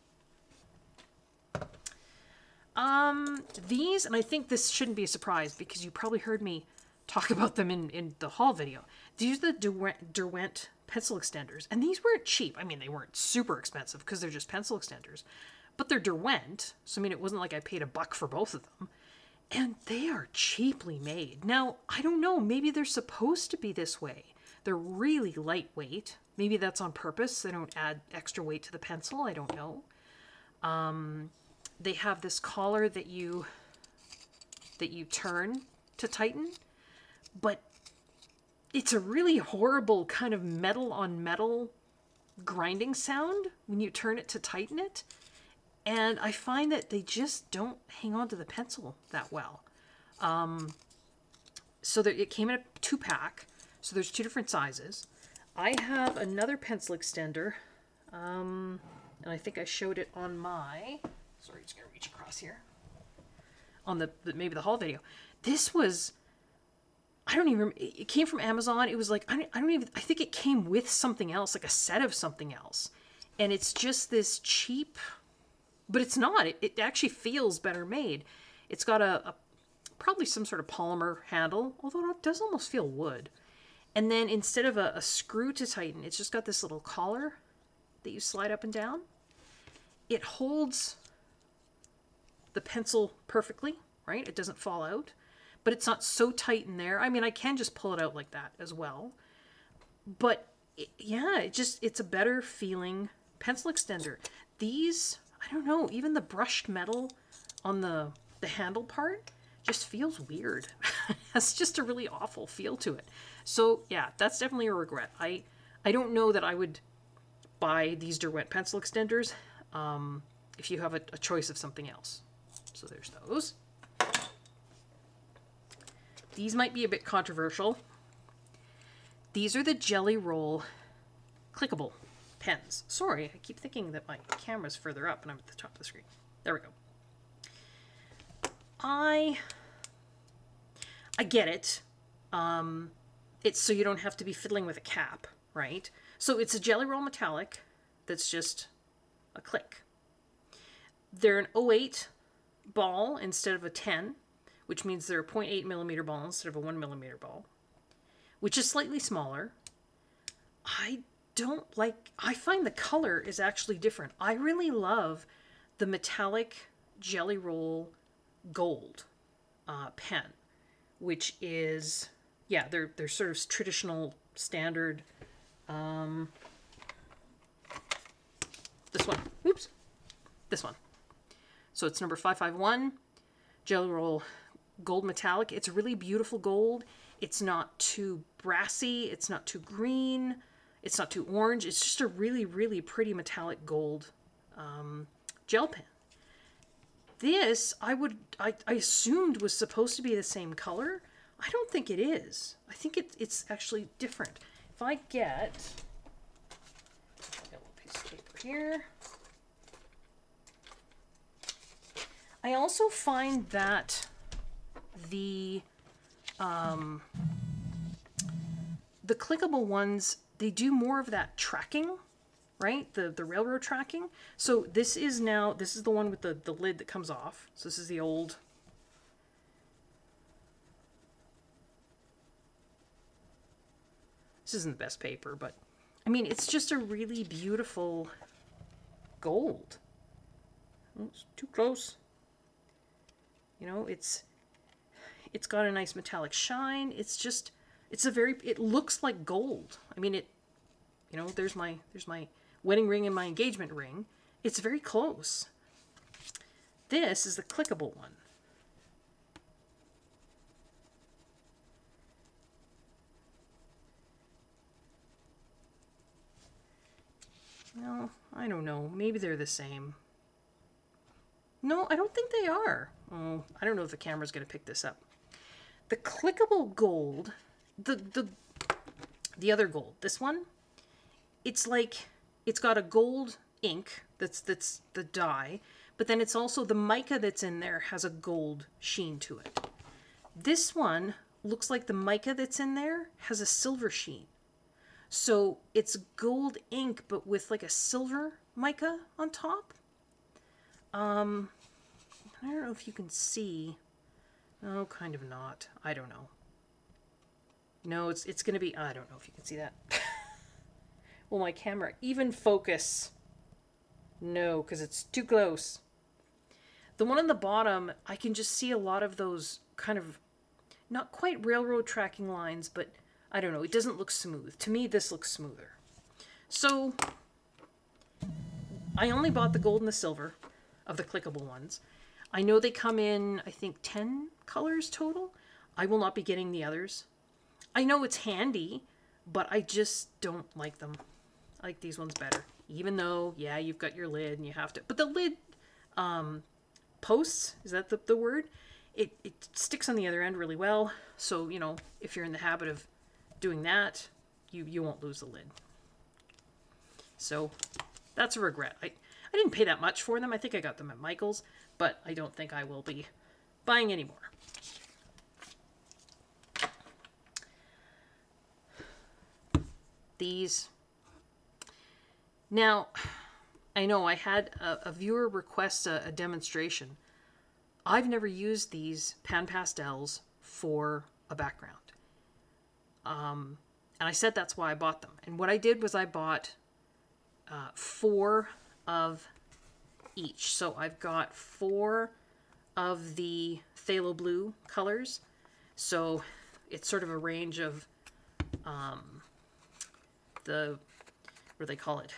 These, and I think this shouldn't be a surprise because you probably heard me talk about them in the haul video. These are the Derwent pencil extenders. And these weren't cheap. I mean, they weren't super expensive because they're just pencil extenders. But they're Derwent. So, I mean, it wasn't like I paid $1 for both of them. And they are cheaply made. Now, I don't know. Maybe they're supposed to be this way. They're really lightweight. Maybe that's on purpose. They don't add extra weight to the pencil. I don't know. They have this collar that you turn to tighten. But it's a really horrible kind of metal on metal grinding sound when you turn it to tighten it. And I find that they just don't hang on to the pencil that well. So it came in a 2-pack. So there's 2 different sizes. I have another pencil extender. And I think I showed it on my... Sorry, just going to reach across here. on maybe the haul video. This was, I don't even remember, it came from Amazon. It was like, I think it came with something else, like a set of something else. And it's just this cheap, but it's not. It actually feels better made. It's got a probably some sort of polymer handle, although it does almost feel wood. And then instead of a screw to tighten, it's just got this little collar that you slide up and down. It holds the pencil perfectly, right? It doesn't fall out, but it's not so tight in there. I mean, I can just pull it out like that as well. But yeah, it's a better feeling pencil extender. These, I don't know, even the brushed metal on the handle part just feels weird. That's just a really awful feel to it. So yeah, that's definitely a regret. I don't know that I would buy these Derwent pencil extenders if you have a choice of something else. So there's those. These might be a bit controversial. These are the Jelly Roll clickable pens. Sorry, I keep thinking that my camera's further up and I'm at the top of the screen. There we go. I get it. It's so you don't have to be fiddling with a cap, right? So it's a Jelly Roll metallic that's just a click. They're an 0.8 ball instead of a 10, which means they're a 0.8 millimeter ball instead of a 1 millimeter ball, which is slightly smaller. I find the color is actually different. I really love the metallic Jelly Roll gold pen, which is, yeah, they're sort of traditional standard. This one, oops, this one. So it's number 551, Jelly Roll gold metallic. It's a really beautiful gold. It's not too brassy. It's not too green. It's not too orange. It's just a really, really pretty metallic gold gel pen. This, I assumed was supposed to be the same color. I don't think it is. I think it's actually different. If I get a little piece of paper here. I also find that the clickable ones, they do more of that tracking, right? The railroad tracking. So this is the one with the lid that comes off. So this is the old. This isn't the best paper, but I mean, it's just a really beautiful gold. Oh, it's too close. You know, it's got a nice metallic shine. It's just, it looks like gold. I mean, you know, there's my wedding ring and my engagement ring. It's very close. This is the clickable one. No, I don't know. Maybe they're the same. No, I don't think they are. Oh, I don't know if the camera's going to pick this up. The clickable gold, the other gold, this one, it's like, it's got a gold ink that's the dye, but then it's also the mica that's in there has a gold sheen to it. This one looks like the mica that's in there has a silver sheen. So it's gold ink, but with like a silver mica on top. I don't know if you can see. Oh, kind of not. I don't know. No, it's going to be, I don't know if you can see that. Will my camera even focus? No, because it's too close. The one on the bottom, I can just see a lot of those kind of, not quite railroad tracking lines, but I don't know. It doesn't look smooth. To me, this looks smoother. So, I only bought the gold and the silver of the clickable ones. I know they come in, I think, 10 colors total. I will not be getting the others. I know it's handy, but I just don't like them. I like these ones better. Even though, yeah, you've got your lid and you have to... But the lid posts, is that the word? It sticks on the other end really well. So, you know, if you're in the habit of doing that, you won't lose the lid. So, that's a regret. I didn't pay that much for them. I think I got them at Michael's, but I don't think I will be buying any more. These. Now, I know I had a viewer request a demonstration. I've never used these pan pastels for a background. And I said that's why I bought them. And what I did was I bought 4 of each. So I've got 4 of the phthalo blue colors. So it's sort of a range of the, what do they call it?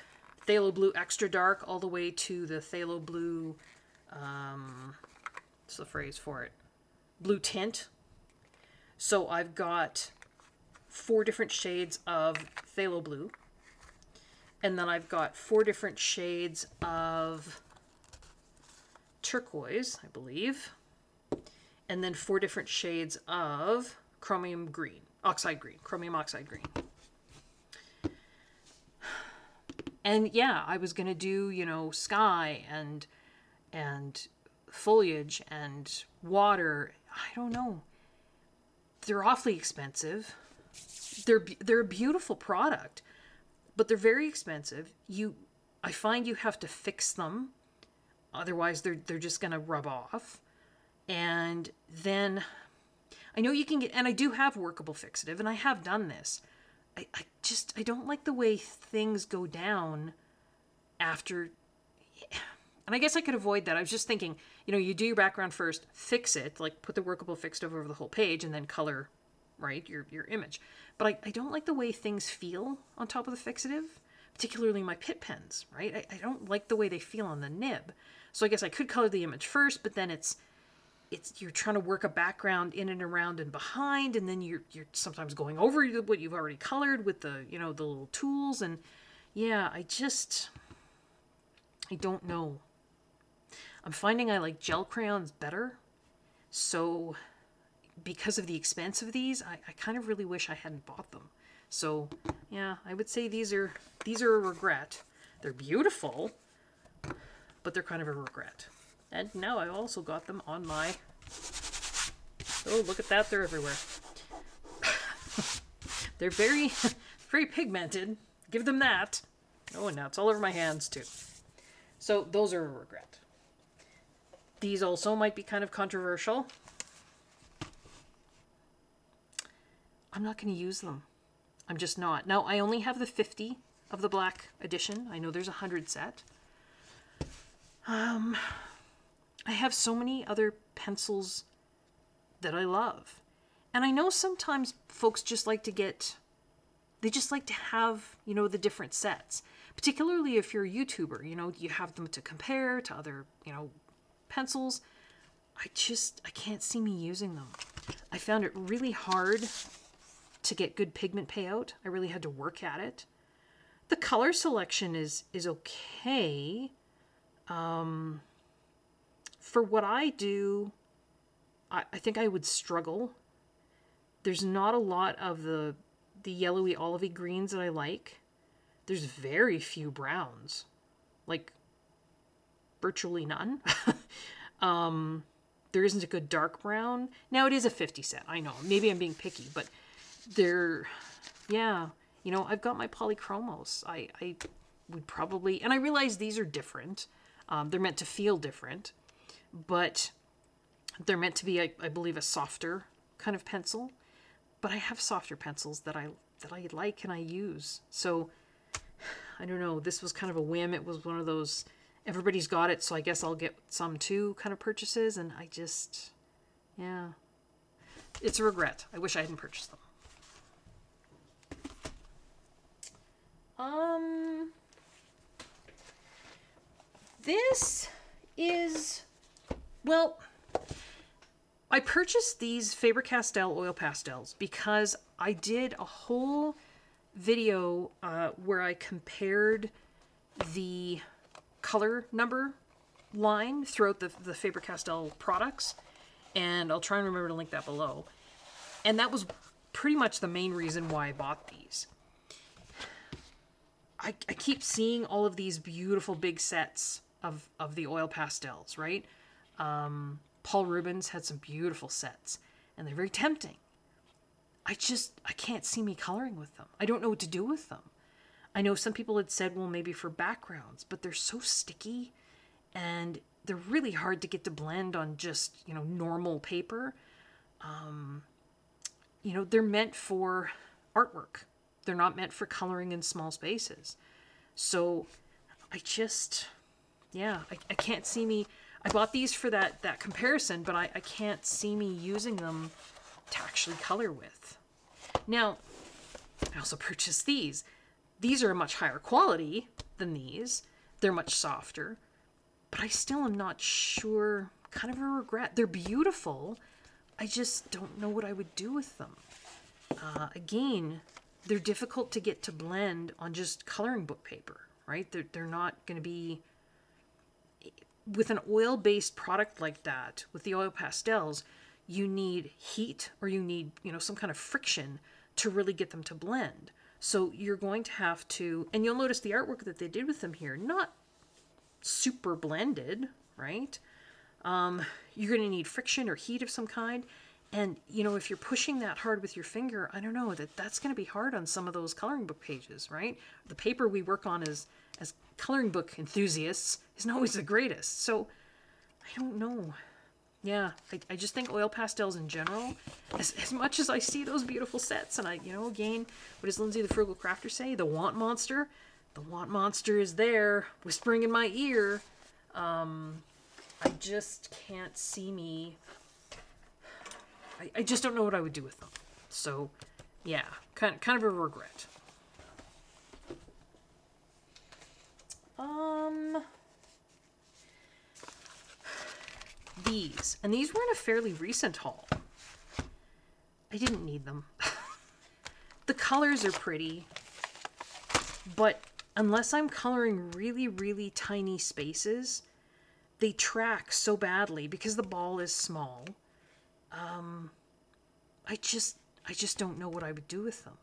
Phthalo blue extra dark all the way to the phthalo blue, what's the phrase for it? Blue tint. So I've got 4 different shades of phthalo blue. And then I've got 4 different shades of turquoise, I believe. And then 4 different shades of chromium green, chromium oxide green. And yeah, I was going to do, you know, sky and foliage and water. I don't know. They're awfully expensive. They're a beautiful product, but they're very expensive. I find you have to fix them. Otherwise they're just going to rub off. And then I know you can get, and I do have workable fixative, and I have done this. I don't like the way things go down after, and I guess I could avoid that. I was just thinking, you know, you do your background first, fix it, like put the workable fixative over the whole page, and then color, right, your image. But I don't like the way things feel on top of the fixative, particularly my Pitt pens, right? I don't like the way they feel on the nib. So I guess I could color the image first, but then you're trying to work a background in and around and behind, and then you're sometimes going over what you've already colored with the, you know, the little tools. And yeah, I don't know. I'm finding I like gel crayons better. So because of the expense of these, I kind of really wish I hadn't bought them. So yeah, I would say these are a regret. They're beautiful, but they're kind of a regret. And now I also got them on my, oh, look at that, they're everywhere. They're very, very pigmented. Give them that. Oh, and now it's all over my hands too. So those are a regret. These also might be kind of controversial. I'm not going to use them. I'm just not. Now, I only have the 50 of the black edition. I know there's a 100 set. I have so many other pencils that I love. And I know sometimes folks just like to they just like to have, you know, the different sets. Particularly if you're a YouTuber, you know, you have them to compare to other, you know, pencils. I can't see me using them. I found it really hard to get good pigment payout. I really had to work at it. The color selection is okay. For what I do, I think I would struggle. There's not a lot of the yellowy olivey greens that I like. There's very few browns, like virtually none. There isn't a good dark brown. Now it is a 50 set. I know, maybe I'm being picky, but yeah, you know, I've got my polychromos. I would probably, and I realize these are different. They're meant to feel different, but they're meant to be, I believe, a softer kind of pencil. But I have softer pencils that I like and I use. So I don't know. This was kind of a whim. It was one of those everybody's got it, so I guess I'll get some too kind of purchases. And yeah, it's a regret. I wish I hadn't purchased them. This is, well, I purchased these Faber-Castell oil pastels because I did a whole video where I compared the color number line throughout the Faber-Castell products, and I'll try and remember to link that below. And that was pretty much the main reason why I bought these. I keep seeing all of these beautiful big sets of the oil pastels, right? Paul Rubens had some beautiful sets, and they're very tempting. I can't see me coloring with them. I don't know what to do with them. I know some people had said, well, maybe for backgrounds, but they're so sticky and they're really hard to get to blend on just, normal paper. They're meant for artwork. They're not meant for coloring in small spaces. So I can't see me. I bought these for that comparison, but I can't see me using them to actually color with. Now, I also purchased these. These are a much higher quality than these. They're much softer, but I still am not sure, kind of a regret. They're beautiful. I just don't know what I would do with them. Again, they're difficult to get to blend on just coloring book paper, right? They're not going to be, with an oil-based product like that, with the oil pastels, you need heat or you need, some kind of friction to really get them to blend. So you're going to have to, and you'll notice the artwork that they did with them here, not super blended, right? You're going to need friction or heat of some kind. And, if you're pushing that hard with your finger, I don't know, that's going to be hard on some of those coloring book pages, right? The paper we work on as coloring book enthusiasts isn't always the greatest. So I don't know. Yeah, I just think oil pastels in general, as much as I see those beautiful sets, and again, what does Lindsay the Frugal Crafter say? The want monster? The want monster is there, whispering in my ear. I just can't see me. I just don't know what I would do with them. So, yeah, kind of a regret. These were in a fairly recent haul. I didn't need them. The colors are pretty, but unless I'm coloring really, really tiny spaces, they track so badly because the ball is small. I just don't know what I would do with them.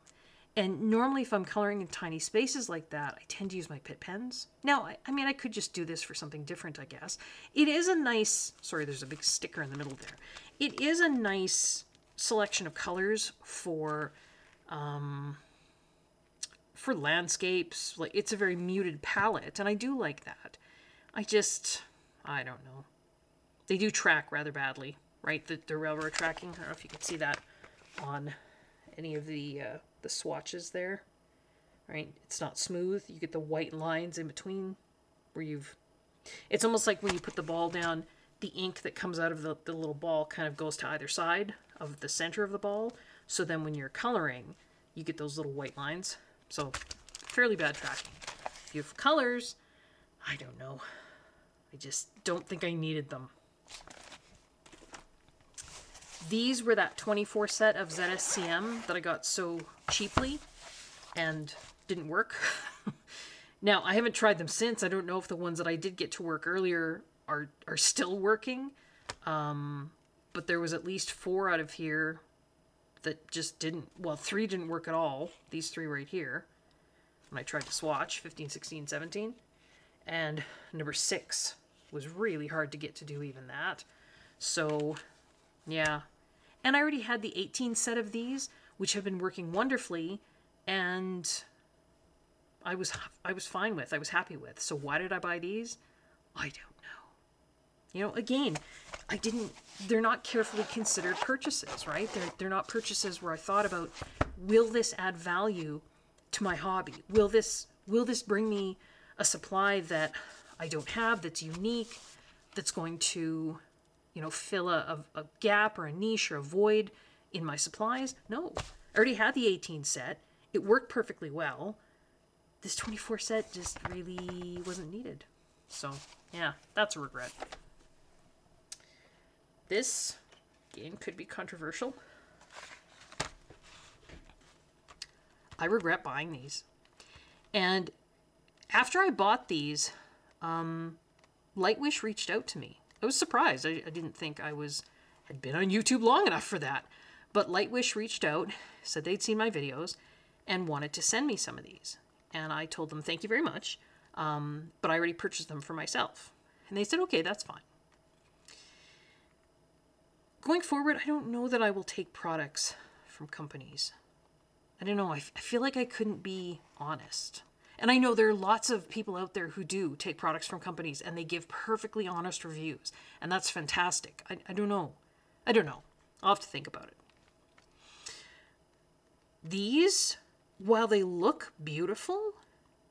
And normally if I'm coloring in tiny spaces like that, I tend to use my Pitt pens. Now, I could just do this for something different, I guess. It is a nice, sorry, there's a big sticker in the middle there. It is a nice selection of colors for landscapes. Like, it's a very muted palette, and I do like that. I don't know. They do track rather badly, right? The railroad tracking. I don't know if you can see that on any of the swatches there, right? It's not smooth. You get the white lines in between where it's almost like when you put the ball down, the ink that comes out of the little ball kind of goes to either side of the center of the ball. So then when you're coloring, you get those little white lines. So fairly bad tracking. Beautiful colors. I don't know. I just don't think I needed them. These were that 24 set of ZSCM that I got so cheaply and didn't work. Now, I haven't tried them since. I don't know if the ones that I did get to work earlier are still working. But there was at least 4 out of here that just didn't, 3 didn't work at all. These 3 right here. When I tried to swatch, 15, 16, 17. And number 6 was really hard to get to do even that. So, yeah. And I already had the 18 set of these, which have been working wonderfully, and I was fine with, I was happy with. So why did I buy these? I don't know. Again, they're not carefully considered purchases, right? They're not purchases where I thought about, will this add value to my hobby? Will this bring me a supply that I don't have, that's unique, that's going to, fill a gap or a niche or a void in my supplies? No. I already had the 18 set. It worked perfectly well. This 24 set just really wasn't needed. So, yeah, that's a regret. This, again, could be controversial. I regret buying these. And after I bought these, Lightwish reached out to me. I was surprised. I didn't think had been on YouTube long enough for that. But Lightwish reached out, said they'd seen my videos, and wanted to send me some of these. And I told them, thank you very much, but I already purchased them for myself. And they said, okay, that's fine. going forward, I don't know that I will take products from companies. I don't know. I feel like I couldn't be honest. And I know there are lots of people out there who do take products from companies and they give perfectly honest reviews. And that's fantastic. I don't know. I don't know. I'll have to think about it. These, while they look beautiful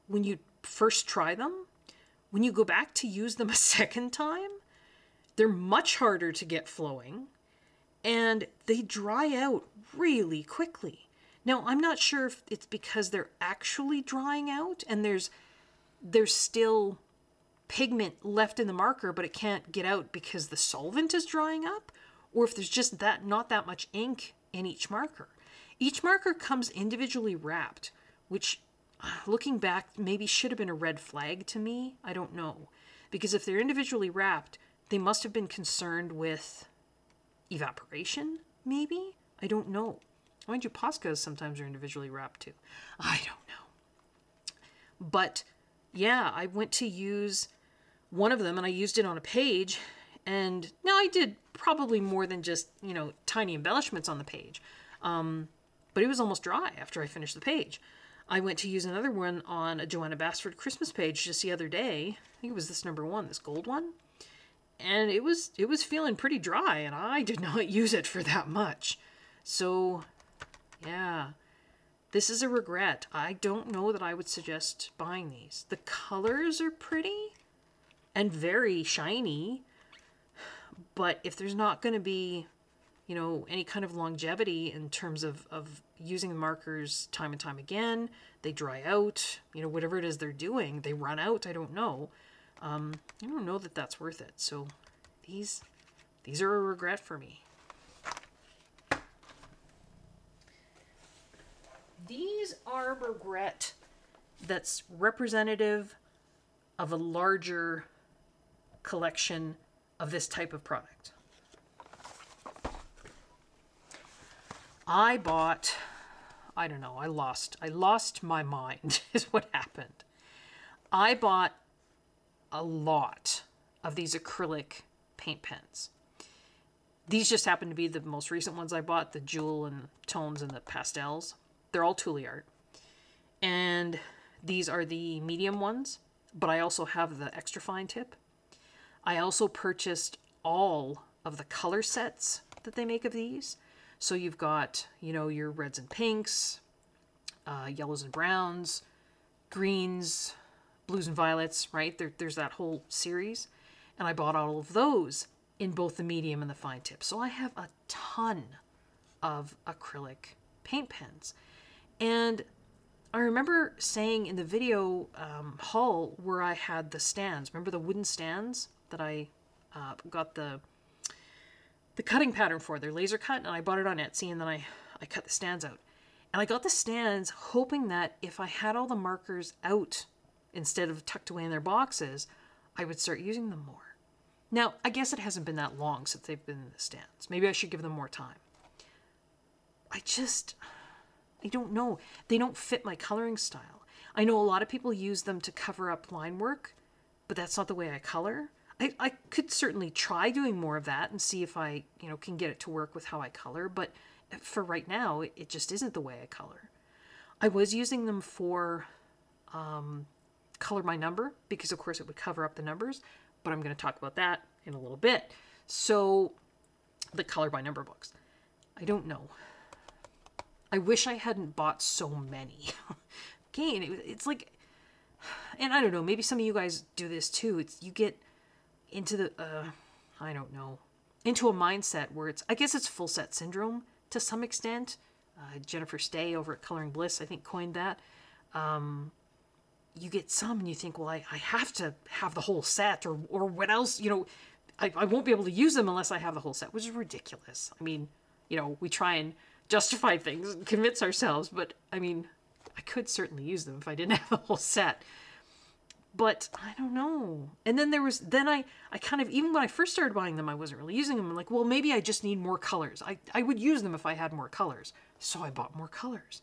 when you first try them, when you go back to use them a second time, they're much harder to get flowing and they dry out really quickly. Now, I'm not sure if it's because they're actually drying out and there's still pigment left in the marker, but it can't get out because the solvent is drying up, or if there's just not that much ink in each marker. Each marker comes individually wrapped, which, looking back, maybe should have been a red flag to me. I don't know. Because if they're individually wrapped, they must have been concerned with evaporation, maybe? I don't know. Mind you, Poscas sometimes are individually wrapped too. I don't know. But yeah, I went to use one of them and I used it on a page. And now I did probably more than just, tiny embellishments on the page. But it was almost dry after I finished the page. I went to use another one on a Joanna Basford Christmas page just the other day. I think it was this number 1, this gold one. And it was feeling pretty dry and I did not use it for that much. So yeah, this is a regret. I don't know that I would suggest buying these. The colors are pretty and very shiny, but if there's not going to be, any kind of longevity in terms of using the markers time and time again, they dry out, whatever it is they're doing, they run out, I don't know. I don't know that that's worth it. So these are a regret for me. These are a regret that's representative of a larger collection of this type of product. I bought, I don't know, I lost my mind is what happened. I bought a lot of these acrylic paint pens. These just happen to be the most recent ones I bought, the Jewel and Tones and the Pastels. They're all Thule art. And these are the medium ones, but I also have the extra fine tip. I also purchased all of the color sets that they make of these. So you've got, your reds and pinks, yellows and browns, greens, blues and violets, right? There's that whole series. And I bought all of those in both the medium and the fine tip. So I have a ton of acrylic paint pens. And I remember saying in the video haul where I had the stands, remember the wooden stands that I got the cutting pattern for? They're laser cut, and I bought it on Etsy, and then I cut the stands out. And I got the stands hoping that if I had all the markers out instead of tucked away in their boxes, I would start using them more. Now, I guess it hasn't been that long since they've been in the stands. Maybe I should give them more time. I don't know. They don't fit my coloring style. I know a lot of people use them to cover up line work, but that's not the way I color. I could certainly try doing more of that and see if I, can get it to work with how I color, but for right now, it just isn't the way I color. I was using them for color by number because, of course, it would cover up the numbers, but I'm going to talk about that in a little bit. So the color by number books. I don't know. I wish I hadn't bought so many. Again, it's like, and I don't know, maybe some of you guys do this too. You get into the, I don't know, into a mindset where I guess it's full set syndrome to some extent. Jennifer Stay over at Coloring Bliss, I think, coined that. You get some and you think, well, I have to have the whole set or what else, I won't be able to use them unless I have the whole set, which is ridiculous. I mean, we try and justify things and convince ourselves, but I mean, I could certainly use them if I didn't have the whole set. But I don't know. And then I kind of, even when I first started buying them, I wasn't really using them. I'm like, well, maybe I just need more colors. I would use them if I had more colors. So I bought more colors.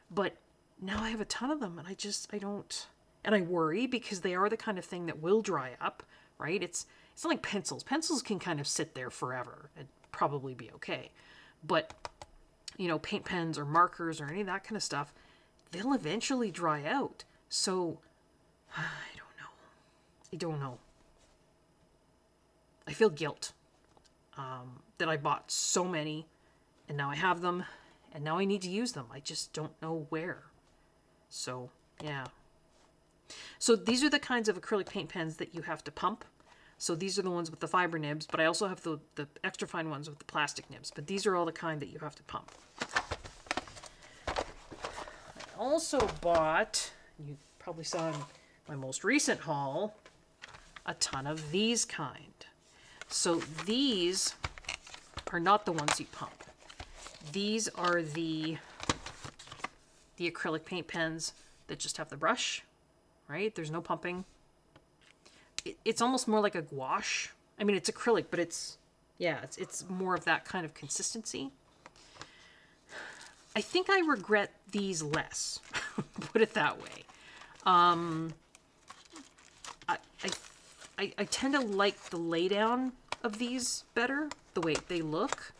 But now I have a ton of them and I don't, and I worry because they are the kind of thing that will dry up, right? It's not like pencils. Pencils can kind of sit there forever. And probably be okay. But, you know, paint pens or markers or any of that kind of stuff, they'll eventually dry out. So, I don't know. I feel guilt that I bought so many, and now I have them, and now I need to use them. I just don't know where. So, yeah. So these are the kinds of acrylic paint pens that you have to pump. So these are the ones with the fiber nibs, but I also have the extra fine ones with the plastic nibs. But these are all the kind that you have to pump. I also bought, you probably saw in my most recent haul, a ton of these kind. So these are not the ones you pump. These are the acrylic paint pens that just have the brush, right? There's no pumping. It's almost more like a gouache. I mean, it's acrylic, but it's more of that kind of consistency. I think I regret these less, put it that way. I tend to like the laydown of these better, the way they look.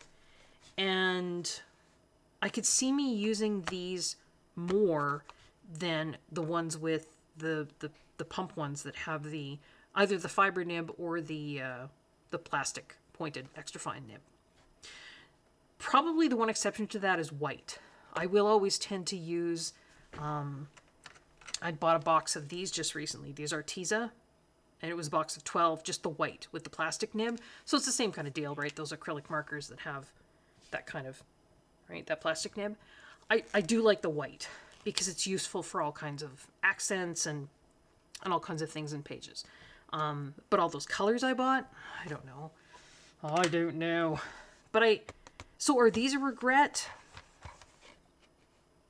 And I could see me using these more than the ones with the pump ones that have the either the fiber nib or the plastic pointed extra fine nib. Probably the one exception to that is white. I will always tend to use, I bought a box of these just recently. These are Arteza, and it was a box of 12, just the white with the plastic nib. So it's the same kind of deal, right? Those acrylic markers that have that kind of, right, that plastic nib. I do like the white because it's useful for all kinds of accents and all kinds of things in pages. But all those colors I bought, I don't know. I don't know. But so are these a regret?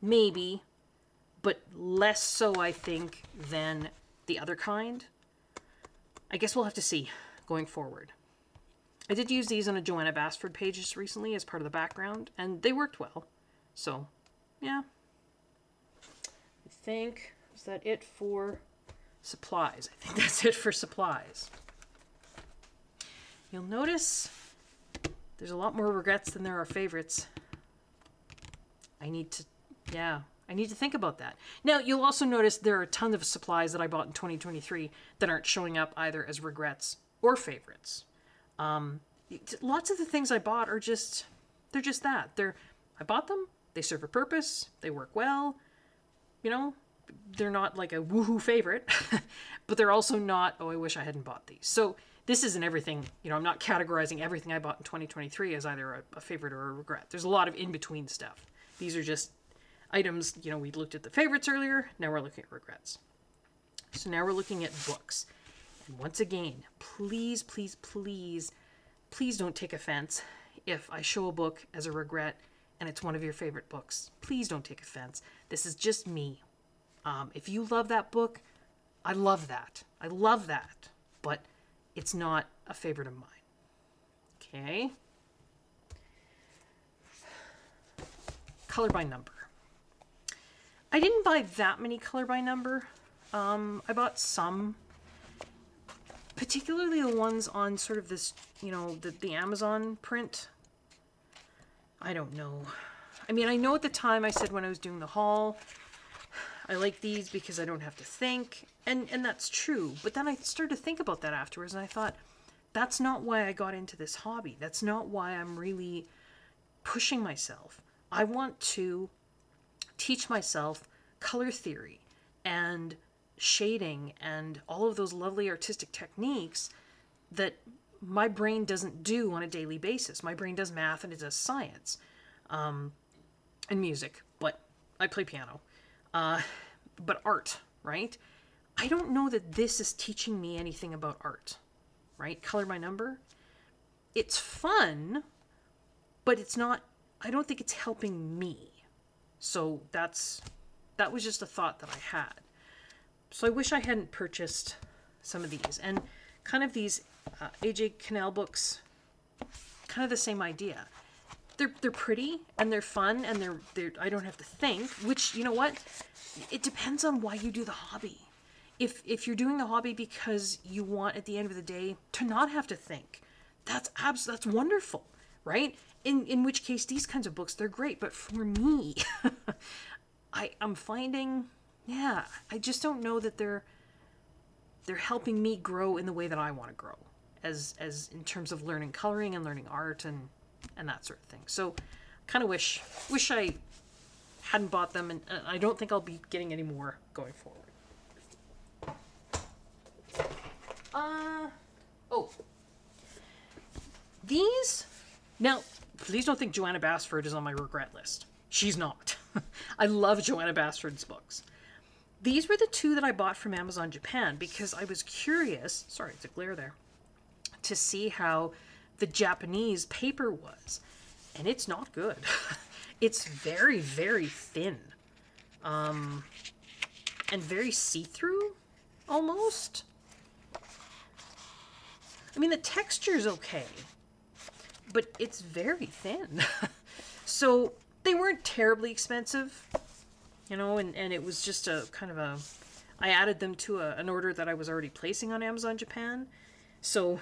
Maybe, but less so, I think, than the other kind. I guess we'll have to see going forward. I did use these on a Joanna Basford page just recently as part of the background, and they worked well. So, yeah. I think, is that it for supplies? I think that's it for supplies. You'll notice there's a lot more regrets than there are favorites. I need to think about that. Now, you'll also notice there are a ton of supplies that I bought in 2023 that aren't showing up either as regrets or favorites. Lots of the things I bought are just, they're just that. I bought them, they serve a purpose, they work well, you know, they're not like a woohoo favorite, but they're also not, oh, I wish I hadn't bought these. So this isn't everything, you know, I'm not categorizing everything I bought in 2023 as either a favorite or a regret. There's a lot of in-between stuff. These are just items, you know, we looked at the favorites earlier, now we're looking at regrets. So now we're looking at books. And once again, please, please, please, please don't take offense if I show a book as a regret and it's one of your favorite books. Please don't take offense. This is just me. If you love that book, I love that. I love that. But it's not a favorite of mine. Okay. Color by number. I didn't buy that many color by number. I bought some, particularly the ones on sort of this, you know, the Amazon print. I don't know. I mean, I know at the time I said when I was doing the haul, I like these because I don't have to think, and that's true. But then I started to think about that afterwards, and I thought, that's not why I got into this hobby. That's not why I'm really pushing myself. I want to teach myself color theory and shading and all of those lovely artistic techniques that my brain doesn't do on a daily basis. My brain does math and it does science and music, but I play piano. But art, right? I don't know that this is teaching me anything about art, right? Color by number. It's fun, but it's not, I don't think it's helping me. So that was just a thought that I had. So I wish I hadn't purchased some of these. And kind of these AJ Cannell books, kind of the same idea. They're pretty and they're fun and they're I don't have to think, which, you know what? It depends on why you do the hobby. If you're doing the hobby because you want at the end of the day to not have to think, that's wonderful. right? In which case, these kinds of books, they're great. But for me, I'm finding, yeah, I just don't know that they're helping me grow in the way that I want to grow, as in terms of learning coloring and learning art and that sort of thing. So kind of wish I hadn't bought them, and I don't think I'll be getting any more going forward. Oh, these, now please don't think Joanna Basford is on my regret list. She's not. I love Joanna Basford's books. These were the two that I bought from Amazon Japan because I was curious, sorry, it's a glare there, to see how the Japanese paper was. And it's not good. It's very, very thin. And very see-through, almost. I mean, the texture's okay, but it's very thin. So they weren't terribly expensive, you know, and it was just a kind of a, I added them to an order that I was already placing on Amazon Japan. So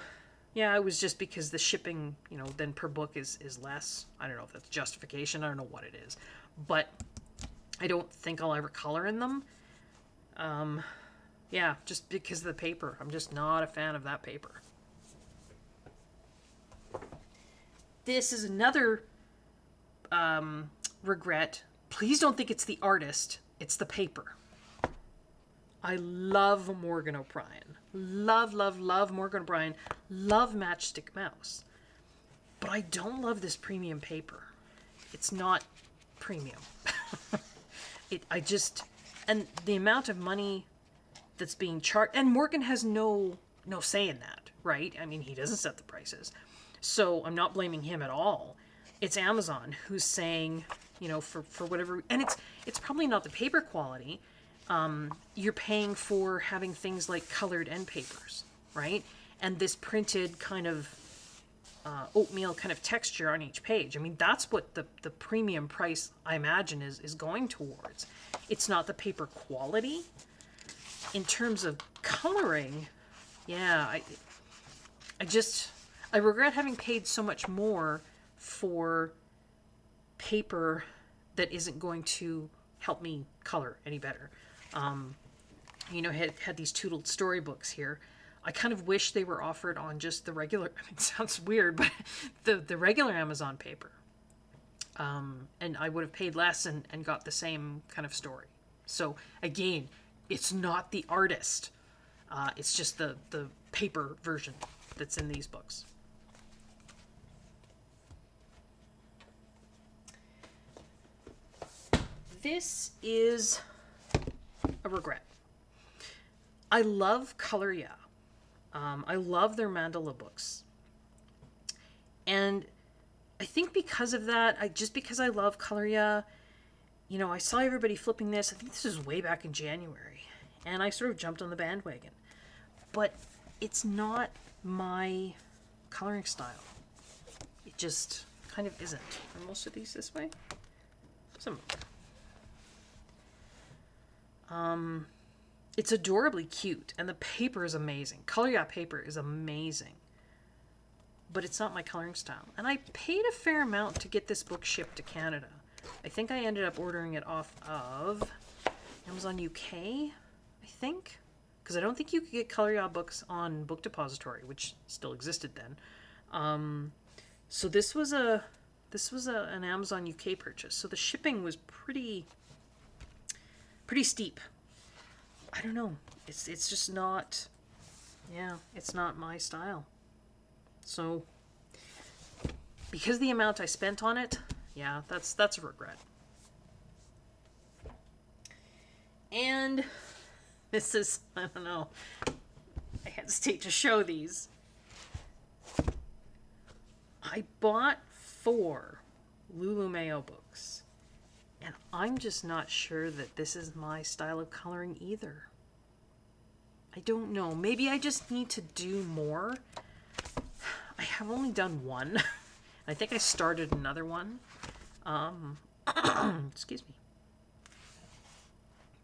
yeah, it was just because the shipping, you know, then per book is less. I don't know if that's justification. I don't know what it is, but I don't think I'll ever color in them. Yeah, just because of the paper. I'm just not a fan of that paper. This is another regret. Please don't think it's the artist. It's the paper. I love Morgan O'Brien. Love, love, love Morgan O'Brien. Love Matchstick Mouse. But I don't love this premium paper. It's not premium. And the amount of money that's being charged, and Morgan has no say in that, right? I mean, he doesn't set the prices. So I'm not blaming him at all. It's Amazon who's saying, you know, for whatever, and it's probably not the paper quality. You're paying for having things like colored end papers, right? And this printed kind of oatmeal kind of texture on each page. I mean, that's what the premium price, I imagine, is going towards. It's not the paper quality. In terms of coloring, yeah, I regret having paid so much more for paper that isn't going to help me color any better. You know, had these two little storybooks here. I kind of wish they were offered on just the regular, I mean, it sounds weird, but the regular Amazon paper. And I would have paid less and got the same kind of story. So again, it's not the artist. It's just the paper version that's in these books. This is a regret. I love Color Yeah. I love their mandala books. And I think because of that, just because I love Color Yeah, you know, I saw everybody flipping this. I think this was way back in January. And I sort of jumped on the bandwagon. But it's not my coloring style. It just kind of isn't. Are most of these this way? Some of them. It's adorably cute, and the paper is amazing. Color Yeah paper is amazing. But it's not my coloring style. And I paid a fair amount to get this book shipped to Canada. I think I ended up ordering it off of Amazon UK, I think. Because I don't think you could get Color Yeah books on Book Depository, which still existed then. So this was an Amazon UK purchase. So the shipping was pretty steep. I don't know. It's just not, yeah, it's not my style. So because the amount I spent on it, yeah, that's a regret. And this is, I don't know, I hesitate to show these. I bought 4 Lulu Mayo books, and I'm just not sure that this is my style of coloring either. I don't know. Maybe I just need to do more. I have only done one. I think I started another one. Excuse me.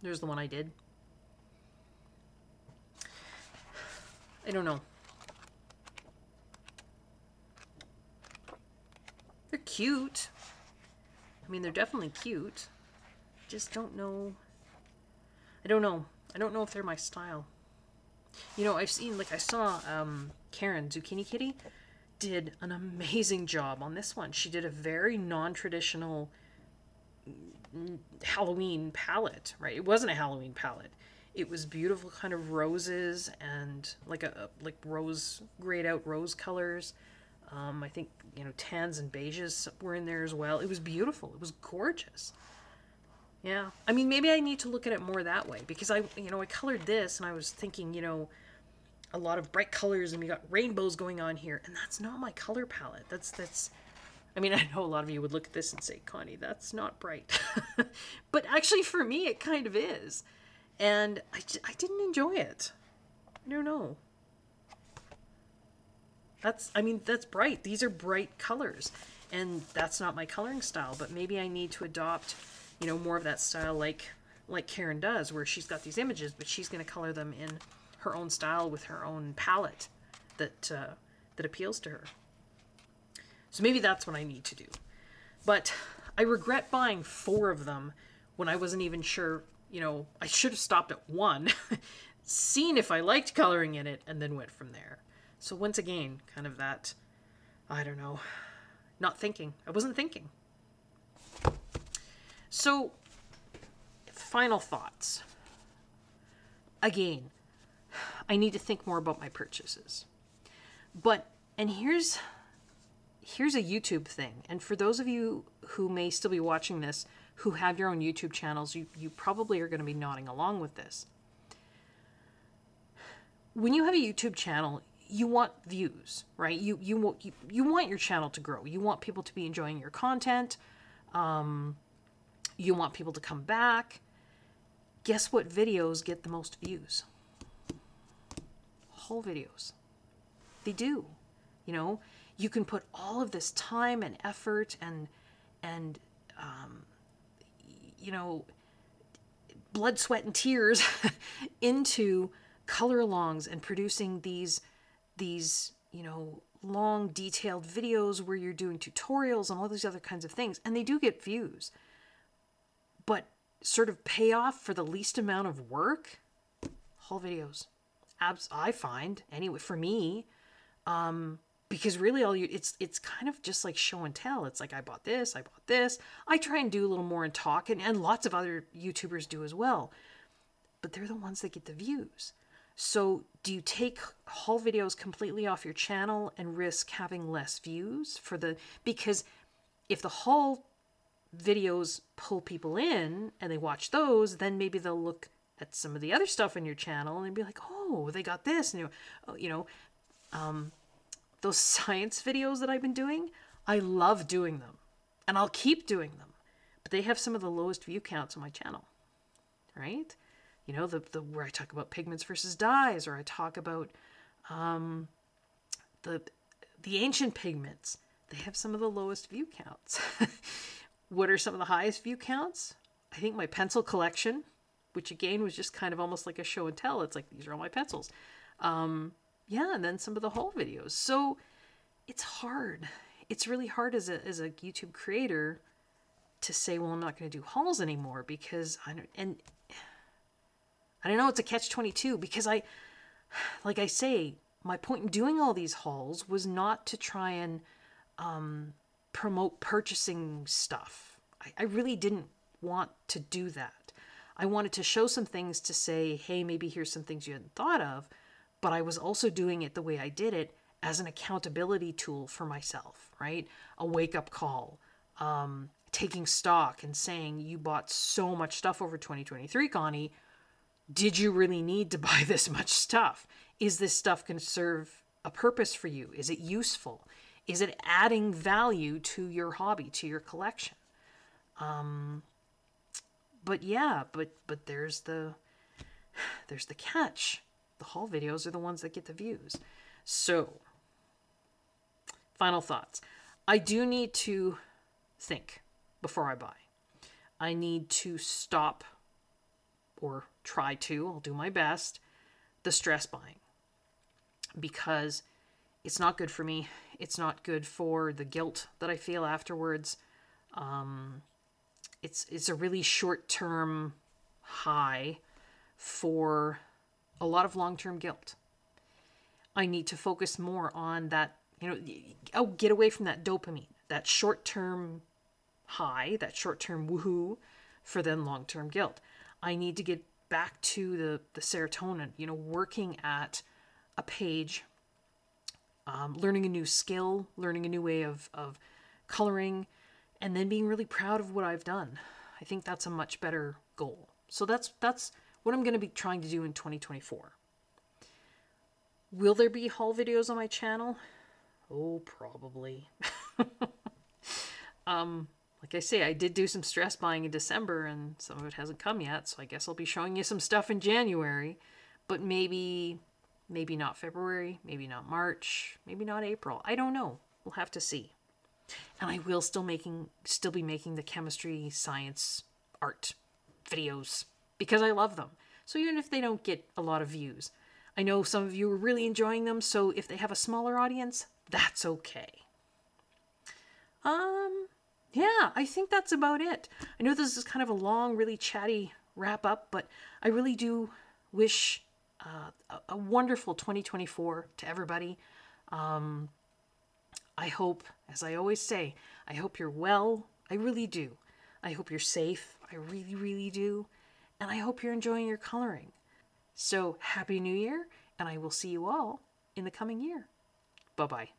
There's the one I did. I don't know. They're cute. I mean, they're definitely cute. Just don't know. I don't know. I don't know if they're my style. You know, I've seen, like, I saw Karen, Zucchini Kitty, did an amazing job on this one. She did a very non-traditional Halloween palette, right? It wasn't a Halloween palette. It was beautiful kind of roses and like rose, grayed out rose colors. I think, you know, tans and beiges were in there as well. It was beautiful. It was gorgeous. Yeah. I mean, maybe I need to look at it more that way because I colored this and I was thinking, you know, a lot of bright colors and we got rainbows going on here. And that's not my color palette. I mean, I know a lot of you would look at this and say, Connie, that's not bright. But actually for me, it kind of is. And I didn't enjoy it. I don't know. That's bright. These are bright colors. And that's not my coloring style. But maybe I need to adopt, you know, more of that style like Karen does, where she's got these images, but she's going to color them in her own style with her own palette that appeals to her. So maybe that's what I need to do. But I regret buying 4 of them when I wasn't even sure, you know, I should have stopped at 1, seen if I liked coloring in it, and then went from there. So once again, kind of that, I don't know, not thinking. I wasn't thinking. So, final thoughts. Again, I need to think more about my purchases. And here's a YouTube thing. And for those of you who may still be watching this, who have your own YouTube channels, you probably are going to be nodding along with this. When you have a YouTube channel, you want views, right? You want your channel to grow. You want people to be enjoying your content. You want people to come back. Guess what videos get the most views? Haul videos. They do. You know, you can put all of this time and effort and you know, blood, sweat, and tears into color alongs and producing these, you know, long detailed videos where you're doing tutorials and all these other kinds of things. And they do get views, but sort of payoff for the least amount of work, haul videos. I find, anyway, for me, because really it's kind of just like show and tell. It's like, I bought this. I try and do a little more and talk, and lots of other YouTubers do as well. But they're the ones that get the views. So do you take haul videos completely off your channel and risk having less views because if the haul videos pull people in and they watch those, then maybe they'll look at some of the other stuff in your channel and be like, oh, they got this. And those science videos that I've been doing, I love doing them and I'll keep doing them, but they have some of the lowest view counts on my channel, right? You know, the where I talk about pigments versus dyes, or I talk about the ancient pigments. They have some of the lowest view counts. What are some of the highest view counts? I think my pencil collection, which again was just kind of almost like a show and tell. It's like, these are all my pencils. Yeah, and then some of the haul videos. So it's hard. It's really hard as a YouTube creator to say, well, I'm not going to do hauls anymore because I don't know, it's a catch-22 because like I say, my point in doing all these hauls was not to try and promote purchasing stuff. I really didn't want to do that. I wanted to show some things to say, hey, maybe here's some things you hadn't thought of, but I was also doing it the way I did it as an accountability tool for myself, right? A wake-up call, taking stock and saying, you bought so much stuff over 2023, Connie. Did you really need to buy this much stuff? Is this stuff going to serve a purpose for you? Is it useful? Is it adding value to your hobby, to your collection? But yeah, but there's the catch. The haul videos are the ones that get the views. So, final thoughts. I do need to think before I buy. I need to stop, or try to, I'll do my best, the stress buying. Because It's not good for me. It's not good for the guilt that I feel afterwards. It's a really short-term high for a lot of long-term guilt. I need to focus more on that, get away from that dopamine, that short-term high, that short-term woohoo for then long-term guilt. I need to get back to the serotonin, working at a page, learning a new skill, learning a new way of coloring, and then being really proud of what I've done. I think that's a much better goal. So that's what I'm going to be trying to do in 2024. Will there be haul videos on my channel? Oh, probably. Like I say, I did do some stress buying in December and some of it hasn't come yet, so I guess I'll be showing you some stuff in January, but maybe not February, maybe not March, maybe not April. I don't know. We'll have to see. And I will still be making the chemistry, science, art videos because I love them. So even if they don't get a lot of views, I know some of you are really enjoying them, so if they have a smaller audience, that's okay. Yeah, I think that's about it. I know this is kind of a long, really chatty wrap up, but I really do wish a wonderful 2024 to everybody. I hope, as I always say, I hope you're well. I really do. I hope you're safe. I really, really do. And I hope you're enjoying your coloring. So, Happy New Year, and I will see you all in the coming year. Bye-bye.